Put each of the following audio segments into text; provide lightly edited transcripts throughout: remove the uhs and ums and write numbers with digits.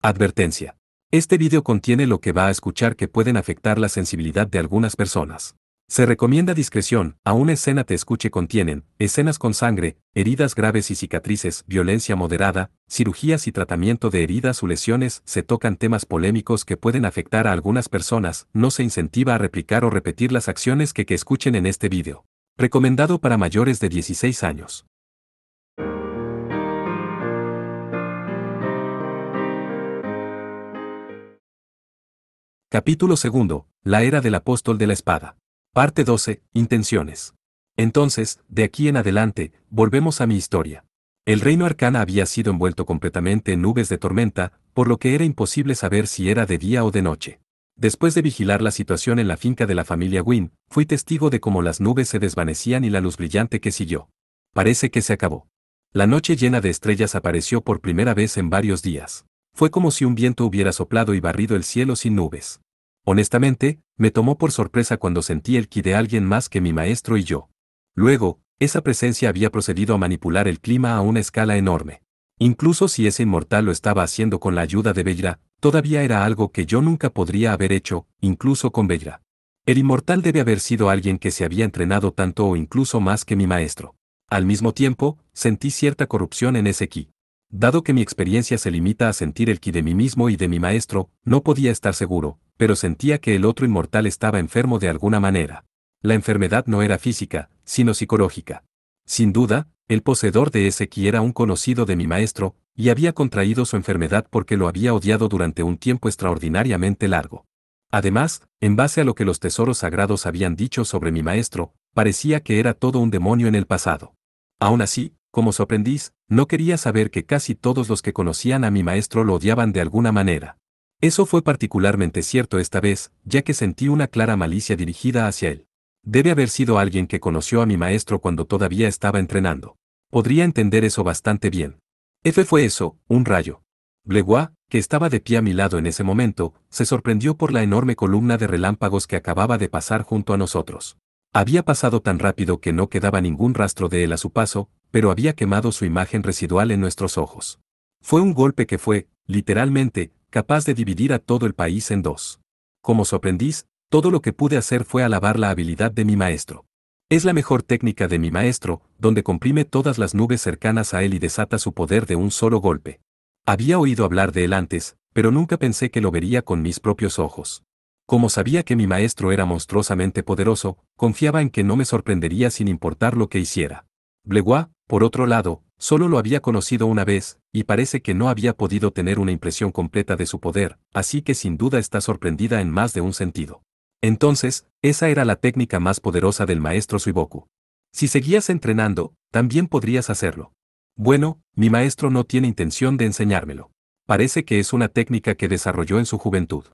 Advertencia. Este video contiene lo que va a escuchar que pueden afectar la sensibilidad de algunas personas. Se recomienda discreción, aún escena te escuche contienen, escenas con sangre, heridas graves y cicatrices, violencia moderada, cirugías y tratamiento de heridas o lesiones, se tocan temas polémicos que pueden afectar a algunas personas, no se incentiva a replicar o repetir las acciones que escuchen en este video. Recomendado para mayores de 16 años. Capítulo 2. La era del apóstol de la espada. Parte 12. Intenciones. Entonces, de aquí en adelante, volvemos a mi historia. El reino Arcana había sido envuelto completamente en nubes de tormenta, por lo que era imposible saber si era de día o de noche. Después de vigilar la situación en la finca de la familia Wynn, fui testigo de cómo las nubes se desvanecían y la luz brillante que siguió. Parece que se acabó. La noche llena de estrellas apareció por primera vez en varios días. Fue como si un viento hubiera soplado y barrido el cielo sin nubes. Honestamente, me tomó por sorpresa cuando sentí el ki de alguien más que mi maestro y yo. Luego, esa presencia había procedido a manipular el clima a una escala enorme. Incluso si ese inmortal lo estaba haciendo con la ayuda de Beyra, todavía era algo que yo nunca podría haber hecho, incluso con Beyra. El inmortal debe haber sido alguien que se había entrenado tanto o incluso más que mi maestro. Al mismo tiempo, sentí cierta corrupción en ese ki. Dado que mi experiencia se limita a sentir el ki de mí mismo y de mi maestro, no podía estar seguro, pero sentía que el otro inmortal estaba enfermo de alguna manera. La enfermedad no era física, sino psicológica. Sin duda, el poseedor de ese ki era un conocido de mi maestro, y había contraído su enfermedad porque lo había odiado durante un tiempo extraordinariamente largo. Además, en base a lo que los tesoros sagrados habían dicho sobre mi maestro, parecía que era todo un demonio en el pasado. Aún así, como su aprendiz, no quería saber que casi todos los que conocían a mi maestro lo odiaban de alguna manera. Eso fue particularmente cierto esta vez, ya que sentí una clara malicia dirigida hacia él. Debe haber sido alguien que conoció a mi maestro cuando todavía estaba entrenando. Podría entender eso bastante bien. Fue eso, un rayo. Blewa, que estaba de pie a mi lado en ese momento, se sorprendió por la enorme columna de relámpagos que acababa de pasar junto a nosotros. Había pasado tan rápido que no quedaba ningún rastro de él a su paso, pero había quemado su imagen residual en nuestros ojos. Fue un golpe que fue, literalmente, capaz de dividir a todo el país en dos. Como su aprendiz, todo lo que pude hacer fue alabar la habilidad de mi maestro. Es la mejor técnica de mi maestro, donde comprime todas las nubes cercanas a él y desata su poder de un solo golpe. Había oído hablar de él antes, pero nunca pensé que lo vería con mis propios ojos. Como sabía que mi maestro era monstruosamente poderoso, confiaba en que no me sorprendería sin importar lo que hiciera. Blewa, por otro lado, solo lo había conocido una vez, y parece que no había podido tener una impresión completa de su poder, así que sin duda está sorprendida en más de un sentido. Entonces, esa era la técnica más poderosa del maestro Suiboku. Si seguías entrenando, también podrías hacerlo. Bueno, mi maestro no tiene intención de enseñármelo. Parece que es una técnica que desarrolló en su juventud.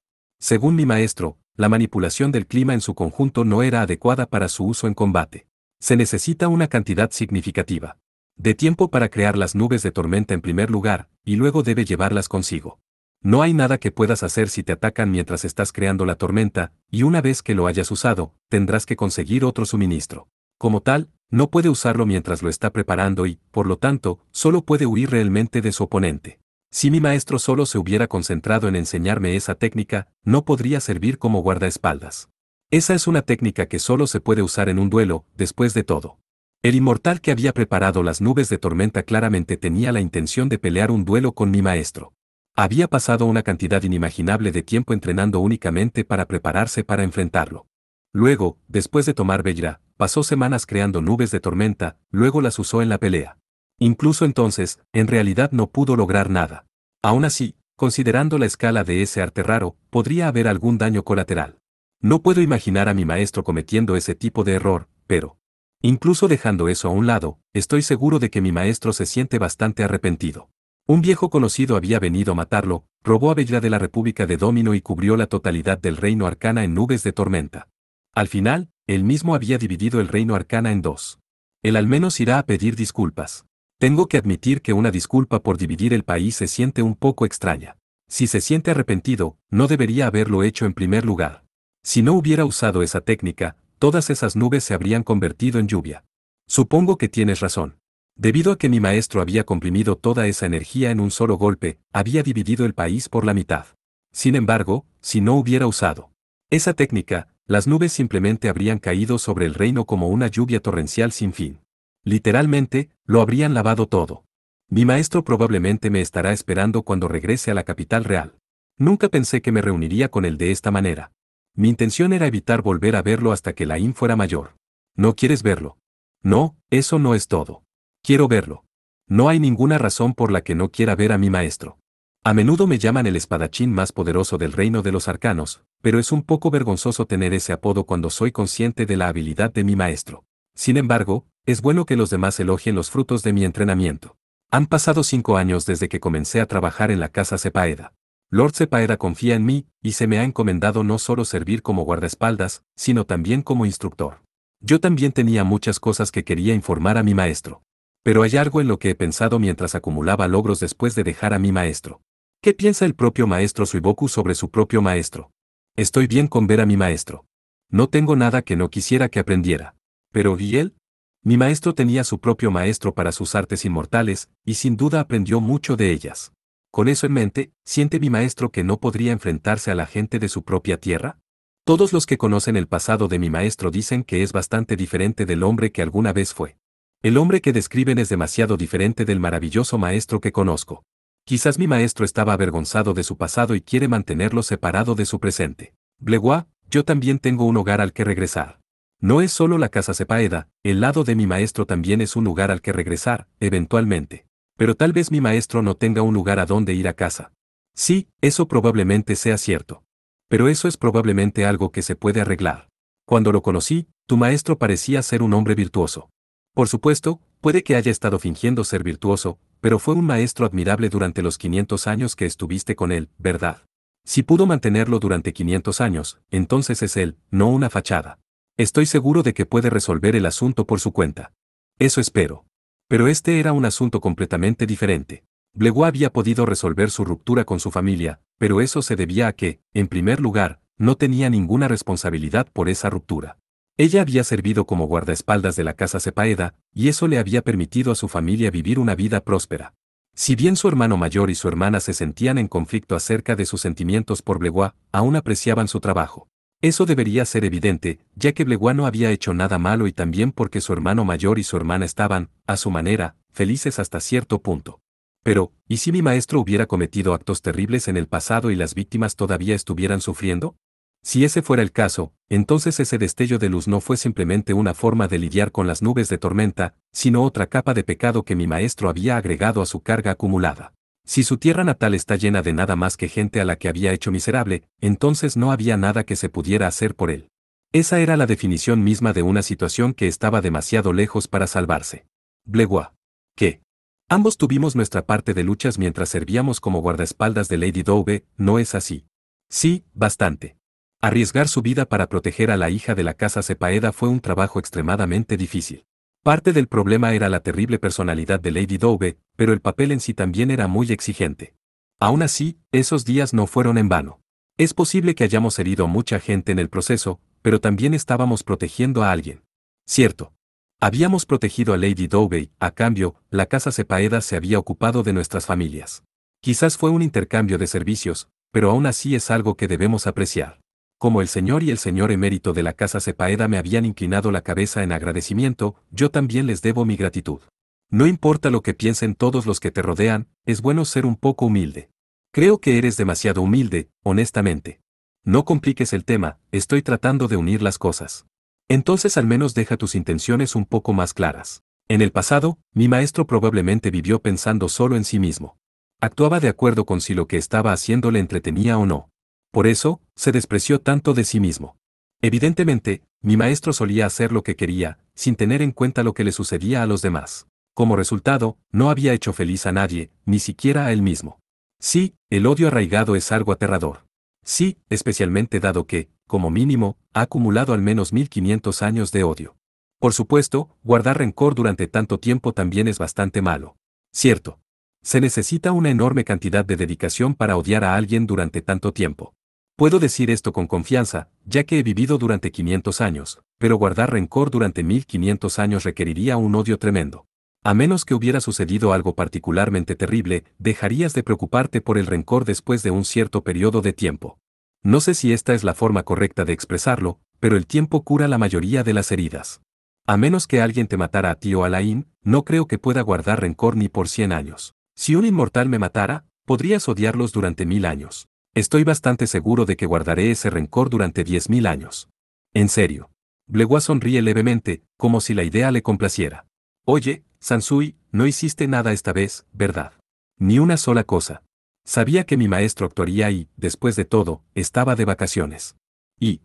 Según mi maestro, la manipulación del clima en su conjunto no era adecuada para su uso en combate. Se necesita una cantidad significativa de tiempo para crear las nubes de tormenta en primer lugar, y luego debe llevarlas consigo. No hay nada que puedas hacer si te atacan mientras estás creando la tormenta, y una vez que lo hayas usado, tendrás que conseguir otro suministro. Como tal, no puede usarlo mientras lo está preparando y, por lo tanto, solo puede huir realmente de su oponente. Si mi maestro solo se hubiera concentrado en enseñarme esa técnica, no podría servir como guardaespaldas. Esa es una técnica que solo se puede usar en un duelo, después de todo. El inmortal que había preparado las nubes de tormenta claramente tenía la intención de pelear un duelo con mi maestro. Había pasado una cantidad inimaginable de tiempo entrenando únicamente para prepararse para enfrentarlo. Luego, después de tomar Beyra, pasó semanas creando nubes de tormenta, luego las usó en la pelea. Incluso entonces, en realidad no pudo lograr nada. Aún así, considerando la escala de ese arte raro, podría haber algún daño colateral. No puedo imaginar a mi maestro cometiendo ese tipo de error, pero, incluso dejando eso a un lado, estoy seguro de que mi maestro se siente bastante arrepentido. Un viejo conocido había venido a matarlo, robó a Beyra de la República de Domino y cubrió la totalidad del reino Arcana en nubes de tormenta. Al final, él mismo había dividido el reino Arcana en dos. Él al menos irá a pedir disculpas. Tengo que admitir que una disculpa por dividir el país se siente un poco extraña. Si se siente arrepentido, no debería haberlo hecho en primer lugar. Si no hubiera usado esa técnica, todas esas nubes se habrían convertido en lluvia. Supongo que tienes razón. Debido a que mi maestro había comprimido toda esa energía en un solo golpe, había dividido el país por la mitad. Sin embargo, si no hubiera usado esa técnica, las nubes simplemente habrían caído sobre el reino como una lluvia torrencial sin fin. Literalmente, lo habrían lavado todo. Mi maestro probablemente me estará esperando cuando regrese a la capital real. Nunca pensé que me reuniría con él de esta manera. Mi intención era evitar volver a verlo hasta que Lain fuera mayor. ¿No quieres verlo? No, eso no es todo. Quiero verlo. No hay ninguna razón por la que no quiera ver a mi maestro. A menudo me llaman el espadachín más poderoso del reino de los arcanos, pero es un poco vergonzoso tener ese apodo cuando soy consciente de la habilidad de mi maestro. Sin embargo, es bueno que los demás elogien los frutos de mi entrenamiento. Han pasado 5 años desde que comencé a trabajar en la casa Sepaeda. Lord Sepaeda confía en mí, y se me ha encomendado no solo servir como guardaespaldas, sino también como instructor. Yo también tenía muchas cosas que quería informar a mi maestro. Pero hay algo en lo que he pensado mientras acumulaba logros después de dejar a mi maestro. ¿Qué piensa el propio maestro Suiboku sobre su propio maestro? Estoy bien con ver a mi maestro. No tengo nada que no quisiera que aprendiera. Pero ¿y él? Mi maestro tenía su propio maestro para sus artes inmortales, y sin duda aprendió mucho de ellas. Con eso en mente, ¿siente mi maestro que no podría enfrentarse a la gente de su propia tierra? Todos los que conocen el pasado de mi maestro dicen que es bastante diferente del hombre que alguna vez fue. El hombre que describen es demasiado diferente del maravilloso maestro que conozco. Quizás mi maestro estaba avergonzado de su pasado y quiere mantenerlo separado de su presente. Blewa, yo también tengo un hogar al que regresar. No es solo la casa Sepaeda, el lado de mi maestro también es un lugar al que regresar, eventualmente. Pero tal vez mi maestro no tenga un lugar a donde ir a casa. Sí, eso probablemente sea cierto. Pero eso es probablemente algo que se puede arreglar. Cuando lo conocí, tu maestro parecía ser un hombre virtuoso. Por supuesto, puede que haya estado fingiendo ser virtuoso, pero fue un maestro admirable durante los 500 años que estuviste con él, ¿verdad? Si pudo mantenerlo durante 500 años, entonces es él, no una fachada. Estoy seguro de que puede resolver el asunto por su cuenta. Eso espero. Pero este era un asunto completamente diferente. Blewa había podido resolver su ruptura con su familia, pero eso se debía a que, en primer lugar, no tenía ninguna responsabilidad por esa ruptura. Ella había servido como guardaespaldas de la casa Sepaeda, y eso le había permitido a su familia vivir una vida próspera. Si bien su hermano mayor y su hermana se sentían en conflicto acerca de sus sentimientos por Blewa, aún apreciaban su trabajo. Eso debería ser evidente, ya que Blewa no había hecho nada malo y también porque su hermano mayor y su hermana estaban, a su manera, felices hasta cierto punto. Pero, ¿y si mi maestro hubiera cometido actos terribles en el pasado y las víctimas todavía estuvieran sufriendo? Si ese fuera el caso, entonces ese destello de luz no fue simplemente una forma de lidiar con las nubes de tormenta, sino otra capa de pecado que mi maestro había agregado a su carga acumulada. Si su tierra natal está llena de nada más que gente a la que había hecho miserable, entonces no había nada que se pudiera hacer por él. Esa era la definición misma de una situación que estaba demasiado lejos para salvarse. Blewa. ¿Qué? Ambos tuvimos nuestra parte de luchas mientras servíamos como guardaespaldas de Lady Dove, ¿no es así? Sí, bastante. Arriesgar su vida para proteger a la hija de la casa Sepaeda fue un trabajo extremadamente difícil. Parte del problema era la terrible personalidad de Lady Dove, pero el papel en sí también era muy exigente. Aún así, esos días no fueron en vano. Es posible que hayamos herido a mucha gente en el proceso, pero también estábamos protegiendo a alguien. Cierto. Habíamos protegido a Lady Dove, a cambio, la casa Sepaeda se había ocupado de nuestras familias. Quizás fue un intercambio de servicios, pero aún así es algo que debemos apreciar. Como el señor y el señor emérito de la casa Sepaeda me habían inclinado la cabeza en agradecimiento, yo también les debo mi gratitud. No importa lo que piensen todos los que te rodean, es bueno ser un poco humilde. Creo que eres demasiado humilde, honestamente. No compliques el tema, estoy tratando de unir las cosas. Entonces al menos deja tus intenciones un poco más claras. En el pasado, mi maestro probablemente vivió pensando solo en sí mismo. Actuaba de acuerdo con si lo que estaba haciendo le entretenía o no. Por eso, se despreció tanto de sí mismo. Evidentemente, mi maestro solía hacer lo que quería, sin tener en cuenta lo que le sucedía a los demás. Como resultado, no había hecho feliz a nadie, ni siquiera a él mismo. Sí, el odio arraigado es algo aterrador. Sí, especialmente dado que, como mínimo, ha acumulado al menos 1500 años de odio. Por supuesto, guardar rencor durante tanto tiempo también es bastante malo. Cierto. Se necesita una enorme cantidad de dedicación para odiar a alguien durante tanto tiempo. Puedo decir esto con confianza, ya que he vivido durante 500 años, pero guardar rencor durante 1500 años requeriría un odio tremendo. A menos que hubiera sucedido algo particularmente terrible, dejarías de preocuparte por el rencor después de un cierto periodo de tiempo. No sé si esta es la forma correcta de expresarlo, pero el tiempo cura la mayoría de las heridas. A menos que alguien te matara a ti o a Lain, no creo que pueda guardar rencor ni por 100 años. Si un inmortal me matara, podrías odiarlos durante 1000 años. Estoy bastante seguro de que guardaré ese rencor durante 10.000 años. En serio. Blewa sonríe levemente, como si la idea le complaciera. Oye, Sansui, no hiciste nada esta vez, ¿verdad? Ni una sola cosa. Sabía que mi maestro actuaría y, después de todo, estaba de vacaciones. Y,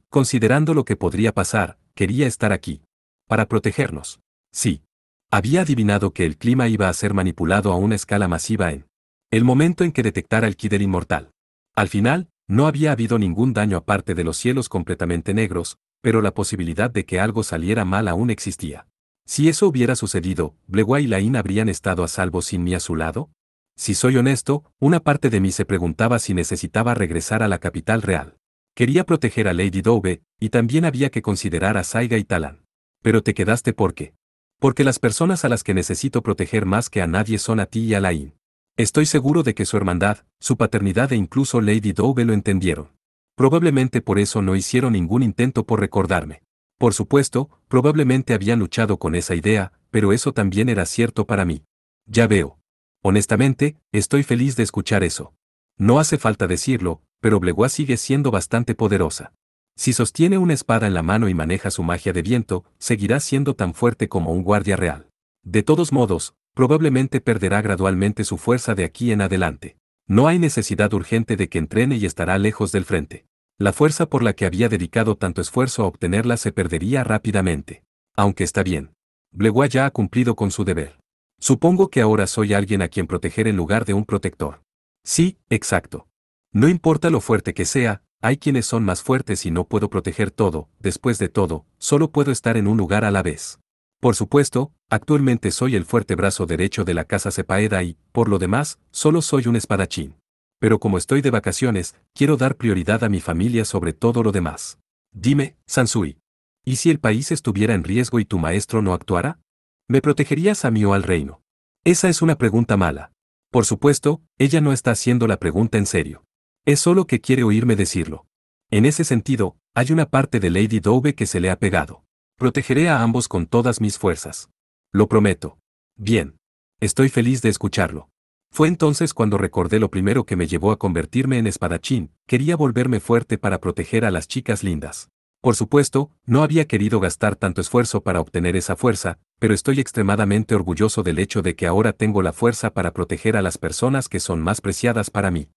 considerando lo que podría pasar, quería estar aquí. Para protegernos. Sí. Había adivinado que el clima iba a ser manipulado a una escala masiva en el momento en que detectara el ki del inmortal. Al final, no había habido ningún daño aparte de los cielos completamente negros, pero la posibilidad de que algo saliera mal aún existía. Si eso hubiera sucedido, Blewa y Lain habrían estado a salvo sin mí a su lado. Si soy honesto, una parte de mí se preguntaba si necesitaba regresar a la capital real. Quería proteger a Lady Dove, y también había que considerar a Saiga y Talan. Pero te quedaste ¿por qué? Porque las personas a las que necesito proteger más que a nadie son a ti y a Lain. Estoy seguro de que su hermandad, su paternidad e incluso Lady Dove lo entendieron. Probablemente por eso no hicieron ningún intento por recordarme. Por supuesto, probablemente habían luchado con esa idea, pero eso también era cierto para mí. Ya veo. Honestamente, estoy feliz de escuchar eso. No hace falta decirlo, pero Blewa sigue siendo bastante poderosa. Si sostiene una espada en la mano y maneja su magia de viento, seguirá siendo tan fuerte como un guardia real. De todos modos, probablemente perderá gradualmente su fuerza de aquí en adelante. No hay necesidad urgente de que entrene y estará lejos del frente. La fuerza por la que había dedicado tanto esfuerzo a obtenerla se perdería rápidamente. Aunque está bien. Blewa ya ha cumplido con su deber. Supongo que ahora soy alguien a quien proteger en lugar de un protector. Sí, exacto. No importa lo fuerte que sea, hay quienes son más fuertes y no puedo proteger todo, después de todo, solo puedo estar en un lugar a la vez. Por supuesto, actualmente soy el fuerte brazo derecho de la casa Sepaeda y, por lo demás, solo soy un espadachín. Pero como estoy de vacaciones, quiero dar prioridad a mi familia sobre todo lo demás. Dime, Sansui. ¿Y si el país estuviera en riesgo y tu maestro no actuara? ¿Me protegerías a mí o al reino? Esa es una pregunta mala. Por supuesto, ella no está haciendo la pregunta en serio. Es solo que quiere oírme decirlo. En ese sentido, hay una parte de Lady Dove que se le ha pegado. Protegeré a ambos con todas mis fuerzas. Lo prometo. Bien. Estoy feliz de escucharlo. Fue entonces cuando recordé lo primero que me llevó a convertirme en espadachín, quería volverme fuerte para proteger a las chicas lindas. Por supuesto, no había querido gastar tanto esfuerzo para obtener esa fuerza, pero estoy extremadamente orgulloso del hecho de que ahora tengo la fuerza para proteger a las personas que son más preciadas para mí.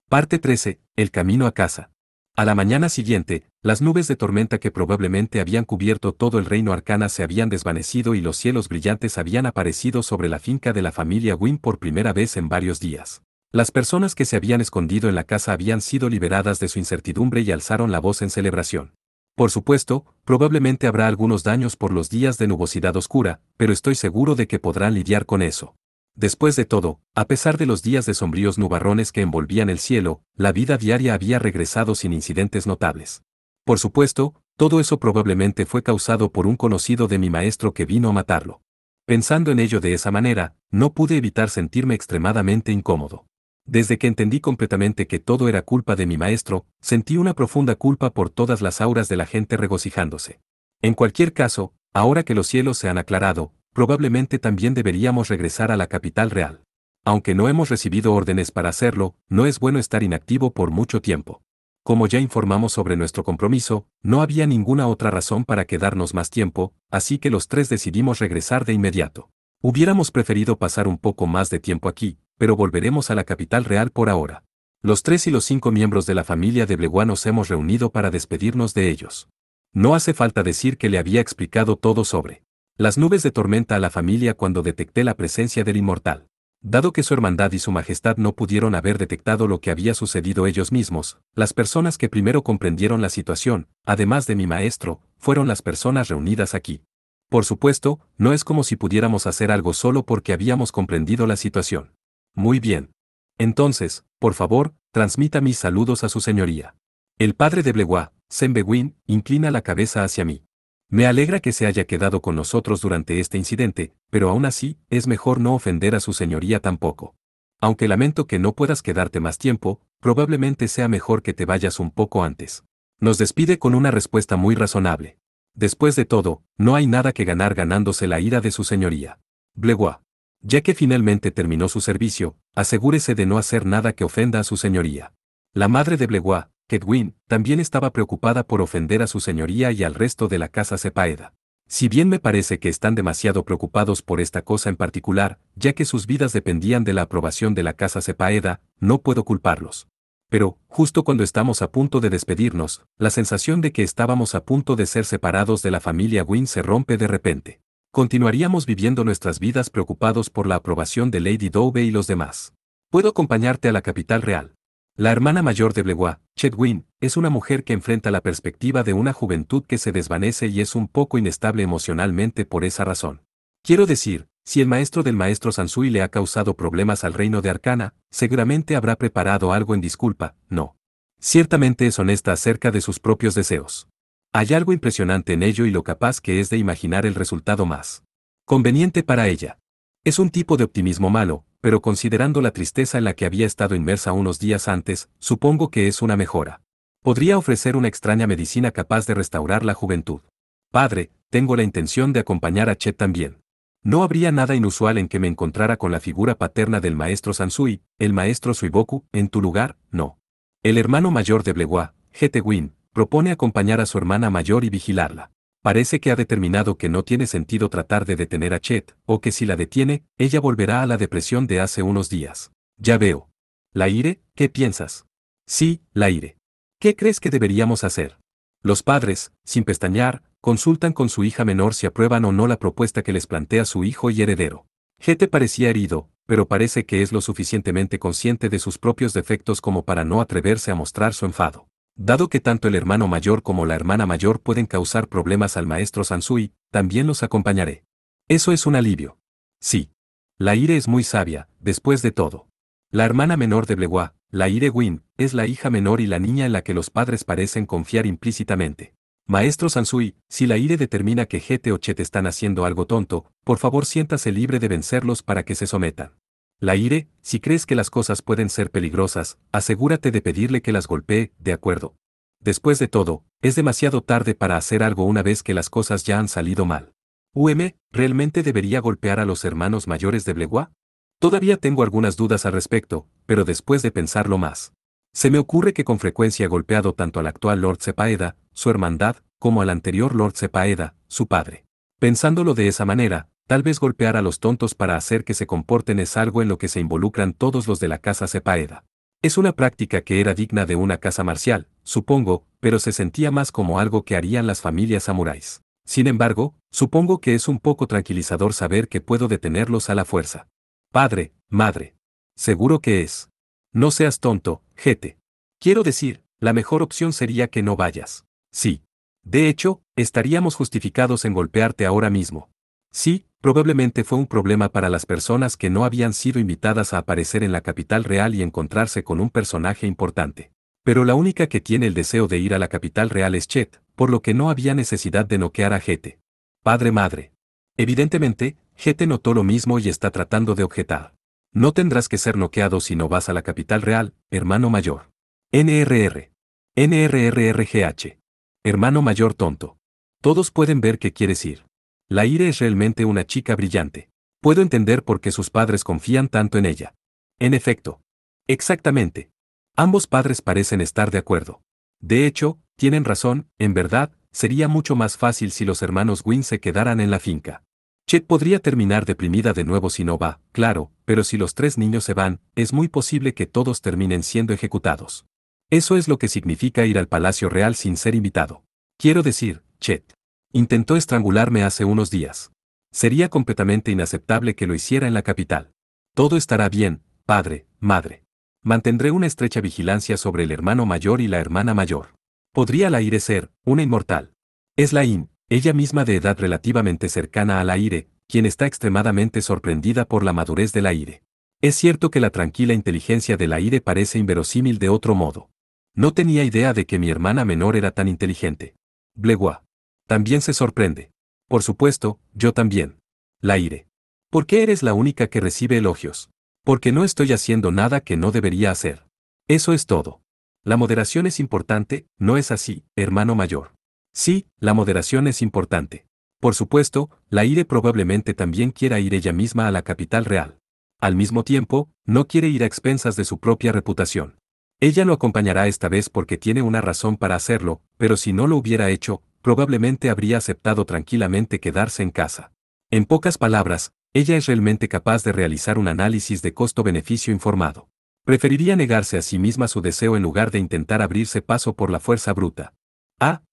Parte 13. El camino a casa. A la mañana siguiente, las nubes de tormenta que probablemente habían cubierto todo el reino Arcana se habían desvanecido y los cielos brillantes habían aparecido sobre la finca de la familia Wynn por primera vez en varios días. Las personas que se habían escondido en la casa habían sido liberadas de su incertidumbre y alzaron la voz en celebración. Por supuesto, probablemente habrá algunos daños por los días de nubosidad oscura, pero estoy seguro de que podrán lidiar con eso. Después de todo, a pesar de los días de sombríos nubarrones que envolvían el cielo, la vida diaria había regresado sin incidentes notables. Por supuesto, todo eso probablemente fue causado por un conocido de mi maestro que vino a matarlo. Pensando en ello de esa manera, no pude evitar sentirme extremadamente incómodo. Desde que entendí completamente que todo era culpa de mi maestro, sentí una profunda culpa por todas las auras de la gente regocijándose. En cualquier caso, ahora que los cielos se han aclarado, probablemente también deberíamos regresar a la capital real. Aunque no hemos recibido órdenes para hacerlo, no es bueno estar inactivo por mucho tiempo. Como ya informamos sobre nuestro compromiso, no había ninguna otra razón para quedarnos más tiempo, así que los tres decidimos regresar de inmediato. Hubiéramos preferido pasar un poco más de tiempo aquí, pero volveremos a la capital real por ahora. Los 3 y los 5 miembros de la familia de Blewa nos hemos reunido para despedirnos de ellos. No hace falta decir que le había explicado todo sobre las nubes de tormenta a la familia cuando detecté la presencia del inmortal. Dado que su hermandad y su majestad no pudieron haber detectado lo que había sucedido ellos mismos, las personas que primero comprendieron la situación, además de mi maestro, fueron las personas reunidas aquí. Por supuesto, no es como si pudiéramos hacer algo solo porque habíamos comprendido la situación. Muy bien. Entonces, por favor, transmita mis saludos a su señoría. El padre de Blewa, Senbewin, inclina la cabeza hacia mí. Me alegra que se haya quedado con nosotros durante este incidente, pero aún así, es mejor no ofender a su señoría tampoco. Aunque lamento que no puedas quedarte más tiempo, probablemente sea mejor que te vayas un poco antes. Nos despide con una respuesta muy razonable. Después de todo, no hay nada que ganar ganándose la ira de su señoría. Blewa. Ya que finalmente terminó su servicio, asegúrese de no hacer nada que ofenda a su señoría. La madre de Blewa, Kedwin, también estaba preocupada por ofender a su señoría y al resto de la casa Sepaeda. Si bien me parece que están demasiado preocupados por esta cosa en particular, ya que sus vidas dependían de la aprobación de la casa Sepaeda, no puedo culparlos. Pero, justo cuando estamos a punto de despedirnos, la sensación de que estábamos a punto de ser separados de la familia Wynne se rompe de repente. Continuaríamos viviendo nuestras vidas preocupados por la aprobación de Lady Dove y los demás. Puedo acompañarte a la capital real. La hermana mayor de Blewa, Chetwin, es una mujer que enfrenta la perspectiva de una juventud que se desvanece y es un poco inestable emocionalmente por esa razón. Quiero decir, si el maestro del maestro Sansui le ha causado problemas al reino de Arcana, seguramente habrá preparado algo en disculpa, no. Ciertamente es honesta acerca de sus propios deseos. Hay algo impresionante en ello y lo capaz que es de imaginar el resultado más conveniente para ella. Es un tipo de optimismo malo, pero considerando la tristeza en la que había estado inmersa unos días antes, supongo que es una mejora. Podría ofrecer una extraña medicina capaz de restaurar la juventud. Padre, tengo la intención de acompañar a Chet también. No habría nada inusual en que me encontrara con la figura paterna del maestro Sansui, el maestro Suiboku, en tu lugar, no. El hermano mayor de Blewa, Win, propone acompañar a su hermana mayor y vigilarla. Parece que ha determinado que no tiene sentido tratar de detener a Chet, o que si la detiene, ella volverá a la depresión de hace unos días. Ya veo. Laire, ¿qué piensas? Sí, Laire. ¿Qué crees que deberíamos hacer? Los padres, sin pestañear, consultan con su hija menor si aprueban o no la propuesta que les plantea su hijo y heredero. Gete parecía herido, pero parece que es lo suficientemente consciente de sus propios defectos como para no atreverse a mostrar su enfado. Dado que tanto el hermano mayor como la hermana mayor pueden causar problemas al maestro Sansui, también los acompañaré. Eso es un alivio. Sí. Laire es muy sabia, después de todo. La hermana menor de Blewa, Laire Win, es la hija menor y la niña en la que los padres parecen confiar implícitamente. Maestro Sansui, si Laire determina que Gete o Chet están haciendo algo tonto, por favor siéntase libre de vencerlos para que se sometan. Laire, si crees que las cosas pueden ser peligrosas, asegúrate de pedirle que las golpee, ¿de acuerdo? Después de todo, es demasiado tarde para hacer algo una vez que las cosas ya han salido mal. ¿Realmente debería golpear a los hermanos mayores de Blewa? Todavía tengo algunas dudas al respecto, pero después de pensarlo más. Se me ocurre que con frecuencia he golpeado tanto al actual Lord Sepaeda, su hermandad, como al anterior Lord Sepaeda, su padre. Pensándolo de esa manera, tal vez golpear a los tontos para hacer que se comporten es algo en lo que se involucran todos los de la casa Sepaeda. Es una práctica que era digna de una casa marcial, supongo, pero se sentía más como algo que harían las familias samuráis. Sin embargo, supongo que es un poco tranquilizador saber que puedo detenerlos a la fuerza. Padre, madre. Seguro que es. No seas tonto, Gete. Quiero decir, la mejor opción sería que no vayas. Sí. De hecho, estaríamos justificados en golpearte ahora mismo. Sí, probablemente fue un problema para las personas que no habían sido invitadas a aparecer en la capital real y encontrarse con un personaje importante. Pero la única que tiene el deseo de ir a la capital real es Chet, por lo que no había necesidad de noquear a Gete. Padre-madre. Evidentemente, Gete notó lo mismo y está tratando de objetar. No tendrás que ser noqueado si no vas a la capital real, hermano mayor. NRR. NRRRGH. Hermano mayor tonto. Todos pueden ver que quieres ir. Laire es realmente una chica brillante. Puedo entender por qué sus padres confían tanto en ella. En efecto. Exactamente. Ambos padres parecen estar de acuerdo. De hecho, tienen razón, en verdad, sería mucho más fácil si los hermanos Wynne se quedaran en la finca. Chet podría terminar deprimida de nuevo si no va, claro, pero si los tres niños se van, es muy posible que todos terminen siendo ejecutados. Eso es lo que significa ir al Palacio Real sin ser invitado. Quiero decir, Chet intentó estrangularme hace unos días. Sería completamente inaceptable que lo hiciera en la capital. Todo estará bien, padre, madre. Mantendré una estrecha vigilancia sobre el hermano mayor y la hermana mayor. Podría Laire ser una inmortal. Es Lain, ella misma de edad relativamente cercana a Laire, quien está extremadamente sorprendida por la madurez de Laire. Es cierto que la tranquila inteligencia de Laire parece inverosímil de otro modo. No tenía idea de que mi hermana menor era tan inteligente. Blewa. También se sorprende. Por supuesto, yo también. Laire. ¿Por qué eres la única que recibe elogios? Porque no estoy haciendo nada que no debería hacer. Eso es todo. La moderación es importante, ¿no es así, hermano mayor? Sí, la moderación es importante. Por supuesto, Laire probablemente también quiera ir ella misma a la capital real. Al mismo tiempo, no quiere ir a expensas de su propia reputación. Ella lo acompañará esta vez porque tiene una razón para hacerlo, pero si no lo hubiera hecho, probablemente habría aceptado tranquilamente quedarse en casa. En pocas palabras, ella es realmente capaz de realizar un análisis de costo-beneficio informado. Preferiría negarse a sí misma su deseo en lugar de intentar abrirse paso por la fuerza bruta.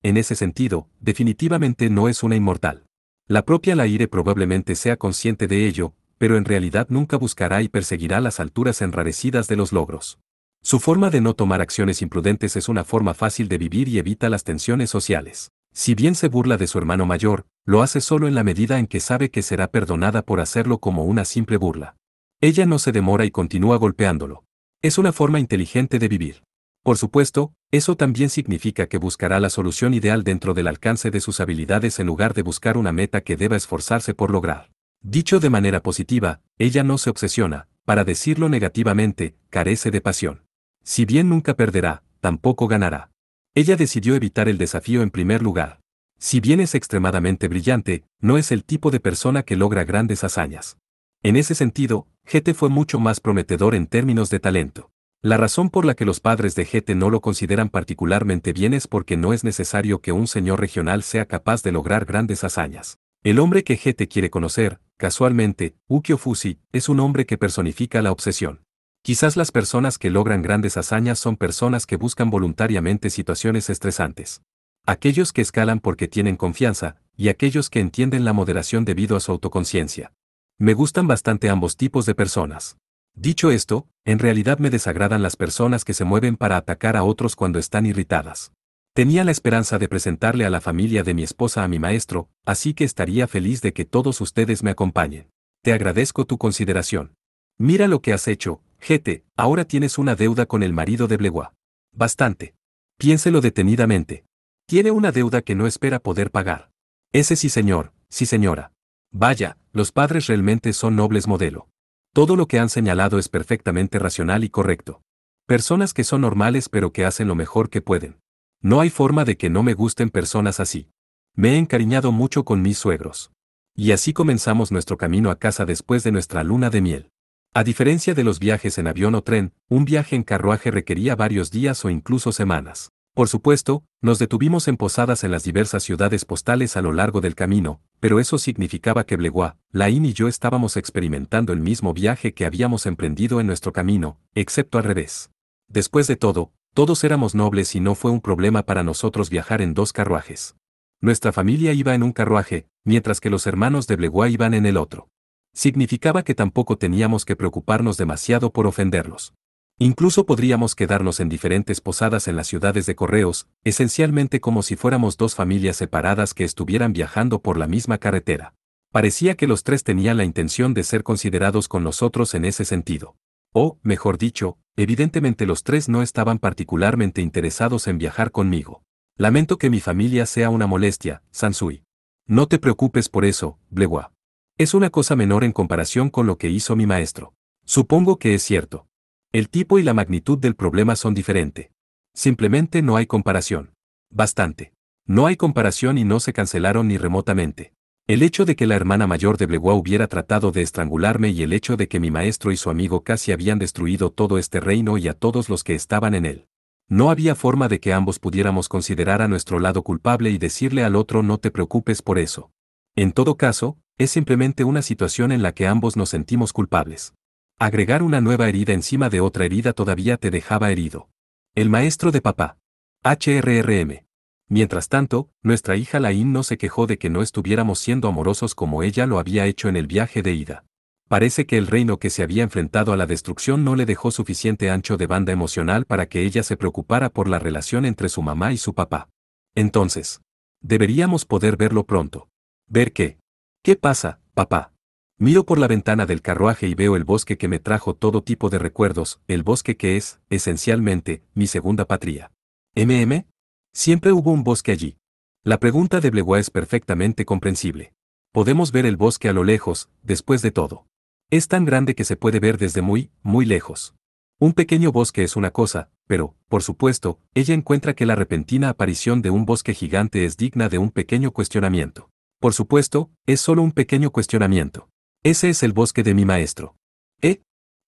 En ese sentido, definitivamente no es una inmortal. La propia Laire probablemente sea consciente de ello, pero en realidad nunca buscará y perseguirá las alturas enrarecidas de los logros. Su forma de no tomar acciones imprudentes es una forma fácil de vivir y evita las tensiones sociales. Si bien se burla de su hermano mayor, lo hace solo en la medida en que sabe que será perdonada por hacerlo como una simple burla. Ella no se demora y continúa golpeándolo. Es una forma inteligente de vivir. Por supuesto, eso también significa que buscará la solución ideal dentro del alcance de sus habilidades en lugar de buscar una meta que deba esforzarse por lograr. Dicho de manera positiva, ella no se obsesiona, para decirlo negativamente, carece de pasión. Si bien nunca perderá, tampoco ganará. Ella decidió evitar el desafío en primer lugar. Si bien es extremadamente brillante, no es el tipo de persona que logra grandes hazañas. En ese sentido, Gete fue mucho más prometedor en términos de talento. La razón por la que los padres de Gete no lo consideran particularmente bien es porque no es necesario que un señor regional sea capaz de lograr grandes hazañas. El hombre que Gete quiere conocer, casualmente, Ukyo Fushi, es un hombre que personifica la obsesión. Quizás las personas que logran grandes hazañas son personas que buscan voluntariamente situaciones estresantes. Aquellos que escalan porque tienen confianza, y aquellos que entienden la moderación debido a su autoconciencia. Me gustan bastante ambos tipos de personas. Dicho esto, en realidad me desagradan las personas que se mueven para atacar a otros cuando están irritadas. Tenía la esperanza de presentarle a la familia de mi esposa a mi maestro, así que estaría feliz de que todos ustedes me acompañen. Te agradezco tu consideración. Mira lo que has hecho, Gete, ahora tienes una deuda con el marido de Blegua. Bastante. Piénselo detenidamente. Tiene una deuda que no espera poder pagar. Ese sí señor, sí señora. Vaya, los padres realmente son nobles modelo. Todo lo que han señalado es perfectamente racional y correcto. Personas que son normales pero que hacen lo mejor que pueden. No hay forma de que no me gusten personas así. Me he encariñado mucho con mis suegros. Y así comenzamos nuestro camino a casa después de nuestra luna de miel. A diferencia de los viajes en avión o tren, un viaje en carruaje requería varios días o incluso semanas. Por supuesto, nos detuvimos en posadas en las diversas ciudades postales a lo largo del camino, pero eso significaba que Blegua, Lain y yo estábamos experimentando el mismo viaje que habíamos emprendido en nuestro camino, excepto al revés. Después de todo, todos éramos nobles y no fue un problema para nosotros viajar en dos carruajes. Nuestra familia iba en un carruaje, mientras que los hermanos de Blegua iban en el otro. Significaba que tampoco teníamos que preocuparnos demasiado por ofenderlos. Incluso podríamos quedarnos en diferentes posadas en las ciudades de correos, esencialmente como si fuéramos dos familias separadas que estuvieran viajando por la misma carretera. Parecía que los tres tenían la intención de ser considerados con nosotros en ese sentido. O, mejor dicho, evidentemente los tres no estaban particularmente interesados en viajar conmigo. Lamento que mi familia sea una molestia, Sansui. No te preocupes por eso, Blegua. Es una cosa menor en comparación con lo que hizo mi maestro. Supongo que es cierto. El tipo y la magnitud del problema son diferentes. Simplemente no hay comparación. Bastante. No hay comparación y no se cancelaron ni remotamente. El hecho de que la hermana mayor de Blegua hubiera tratado de estrangularme y el hecho de que mi maestro y su amigo casi habían destruido todo este reino y a todos los que estaban en él. No había forma de que ambos pudiéramos considerar a nuestro lado culpable y decirle al otro no te preocupes por eso. En todo caso, es simplemente una situación en la que ambos nos sentimos culpables. Agregar una nueva herida encima de otra herida todavía te dejaba herido. El maestro de papá. HRRM. Mientras tanto, nuestra hija Lain no se quejó de que no estuviéramos siendo amorosos como ella lo había hecho en el viaje de ida. Parece que el reino que se había enfrentado a la destrucción no le dejó suficiente ancho de banda emocional para que ella se preocupara por la relación entre su mamá y su papá. Entonces, deberíamos poder verlo pronto. ¿Ver qué? ¿Qué pasa, papá? Miro por la ventana del carruaje y veo el bosque que me trajo todo tipo de recuerdos, el bosque que es, esencialmente, mi segunda patria. ¿MM? Siempre hubo un bosque allí. La pregunta de Blewa es perfectamente comprensible. Podemos ver el bosque a lo lejos, después de todo. Es tan grande que se puede ver desde muy, muy lejos. Un pequeño bosque es una cosa, pero, por supuesto, ella encuentra que la repentina aparición de un bosque gigante es digna de un pequeño cuestionamiento. Por supuesto, es solo un pequeño cuestionamiento. Ese es el bosque de mi maestro.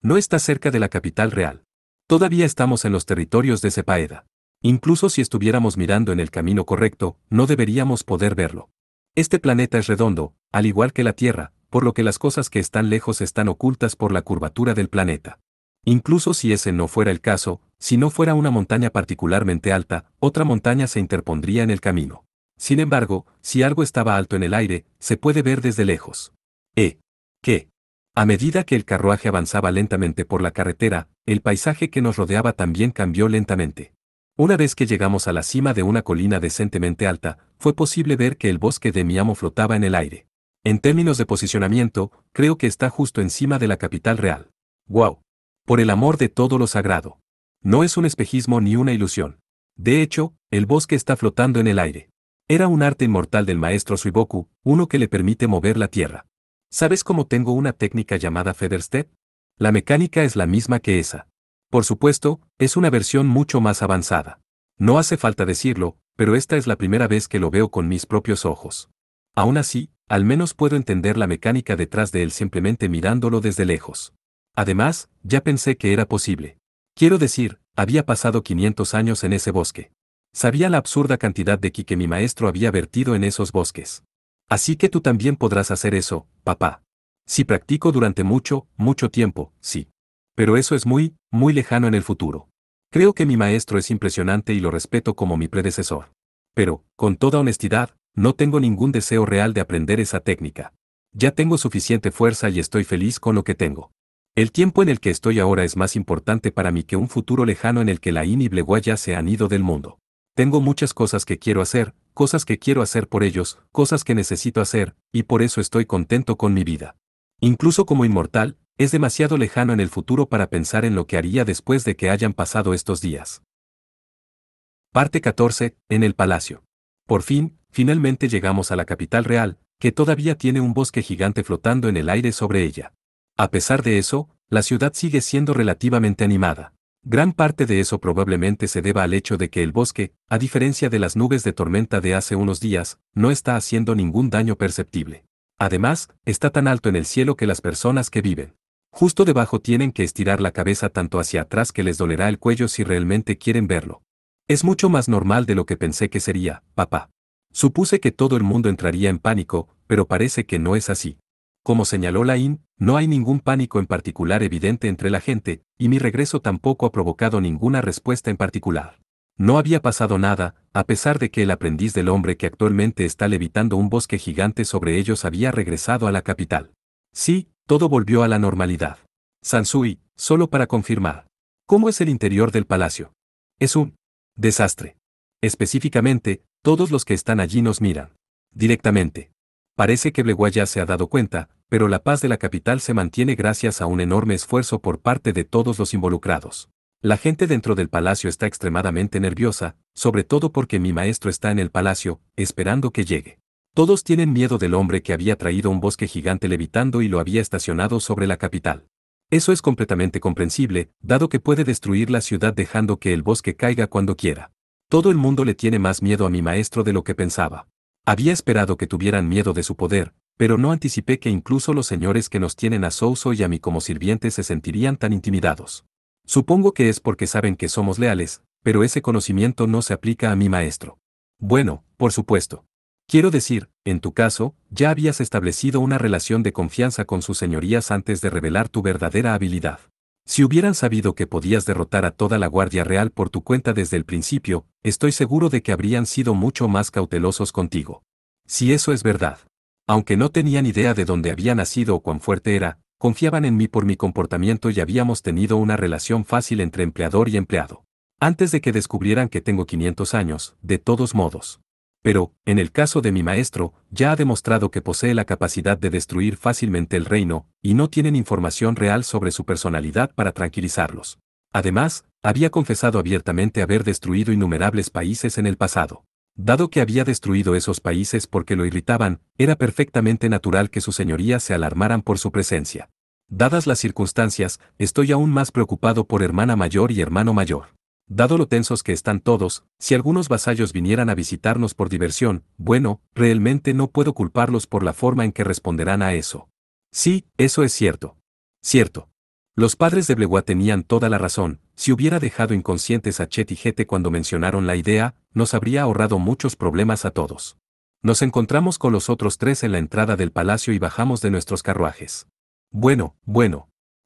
No está cerca de la capital real. Todavía estamos en los territorios de Sepaeda. Incluso si estuviéramos mirando en el camino correcto, no deberíamos poder verlo. Este planeta es redondo, al igual que la Tierra, por lo que las cosas que están lejos están ocultas por la curvatura del planeta. Incluso si ese no fuera el caso, si no fuera una montaña particularmente alta, otra montaña se interpondría en el camino. Sin embargo, si algo estaba alto en el aire, se puede ver desde lejos. ¿Qué? A medida que el carruaje avanzaba lentamente por la carretera, el paisaje que nos rodeaba también cambió lentamente. Una vez que llegamos a la cima de una colina decentemente alta, fue posible ver que el bosque de mi amo flotaba en el aire. En términos de posicionamiento, creo que está justo encima de la capital real. ¡Wow! Por el amor de todo lo sagrado. No es un espejismo ni una ilusión. De hecho, el bosque está flotando en el aire. Era un arte inmortal del maestro Suiboku, uno que le permite mover la tierra. ¿Sabes cómo tengo una técnica llamada Feather Step? La mecánica es la misma que esa. Por supuesto, es una versión mucho más avanzada. No hace falta decirlo, pero esta es la primera vez que lo veo con mis propios ojos. Aún así, al menos puedo entender la mecánica detrás de él simplemente mirándolo desde lejos. Además, ya pensé que era posible. Quiero decir, había pasado 500 años en ese bosque. Sabía la absurda cantidad de ki que mi maestro había vertido en esos bosques. Así que tú también podrás hacer eso, papá. Si practico durante mucho, mucho tiempo, sí. Pero eso es muy, muy lejano en el futuro. Creo que mi maestro es impresionante y lo respeto como mi predecesor. Pero, con toda honestidad, no tengo ningún deseo real de aprender esa técnica. Ya tengo suficiente fuerza y estoy feliz con lo que tengo. El tiempo en el que estoy ahora es más importante para mí que un futuro lejano en el que Lain y Blewa ya se han ido del mundo. Tengo muchas cosas que quiero hacer, cosas que quiero hacer por ellos, cosas que necesito hacer, y por eso estoy contento con mi vida. Incluso como inmortal, es demasiado lejano en el futuro para pensar en lo que haría después de que hayan pasado estos días. Parte 14. En el palacio. Por fin, finalmente llegamos a la capital real, que todavía tiene un bosque gigante flotando en el aire sobre ella. A pesar de eso, la ciudad sigue siendo relativamente animada. Gran parte de eso probablemente se deba al hecho de que el bosque, a diferencia de las nubes de tormenta de hace unos días, no está haciendo ningún daño perceptible. Además, está tan alto en el cielo que las personas que viven justo debajo tienen que estirar la cabeza tanto hacia atrás que les dolerá el cuello si realmente quieren verlo. Es mucho más normal de lo que pensé que sería, papá. Supuse que todo el mundo entraría en pánico, pero parece que no es así. Como señaló Lain, no hay ningún pánico en particular evidente entre la gente, y mi regreso tampoco ha provocado ninguna respuesta en particular. No había pasado nada, a pesar de que el aprendiz del hombre que actualmente está levitando un bosque gigante sobre ellos había regresado a la capital. Sí, todo volvió a la normalidad. Sansui, solo para confirmar. ¿Cómo es el interior del palacio? Es un desastre. Específicamente, todos los que están allí nos miran directamente. Parece que Blewa ya se ha dado cuenta, pero la paz de la capital se mantiene gracias a un enorme esfuerzo por parte de todos los involucrados. La gente dentro del palacio está extremadamente nerviosa, sobre todo porque mi maestro está en el palacio, esperando que llegue. Todos tienen miedo del hombre que había traído un bosque gigante levitando y lo había estacionado sobre la capital. Eso es completamente comprensible, dado que puede destruir la ciudad dejando que el bosque caiga cuando quiera. Todo el mundo le tiene más miedo a mi maestro de lo que pensaba. Había esperado que tuvieran miedo de su poder, pero no anticipé que incluso los señores que nos tienen a Souso y a mí como sirvientes se sentirían tan intimidados. Supongo que es porque saben que somos leales, pero ese conocimiento no se aplica a mi maestro. Bueno, por supuesto. Quiero decir, en tu caso, ya habías establecido una relación de confianza con sus señorías antes de revelar tu verdadera habilidad. Si hubieran sabido que podías derrotar a toda la Guardia Real por tu cuenta desde el principio, estoy seguro de que habrían sido mucho más cautelosos contigo. Si eso es verdad. Aunque no tenían idea de dónde había nacido o cuán fuerte era, confiaban en mí por mi comportamiento y habíamos tenido una relación fácil entre empleador y empleado. Antes de que descubrieran que tengo 500 años, de todos modos. Pero, en el caso de mi maestro, ya ha demostrado que posee la capacidad de destruir fácilmente el reino, y no tienen información real sobre su personalidad para tranquilizarlos. Además, había confesado abiertamente haber destruido innumerables países en el pasado. Dado que había destruido esos países porque lo irritaban, era perfectamente natural que sus señorías se alarmaran por su presencia. Dadas las circunstancias, estoy aún más preocupado por hermana mayor y hermano mayor. Dado lo tensos que están todos, si algunos vasallos vinieran a visitarnos por diversión, bueno, realmente no puedo culparlos por la forma en que responderán a eso. Sí, eso es cierto. Cierto. Los padres de Blewa tenían toda la razón. Si hubiera dejado inconscientes a Chet y Gete cuando mencionaron la idea, nos habría ahorrado muchos problemas a todos. Nos encontramos con los otros tres en la entrada del palacio y bajamos de nuestros carruajes. Bueno.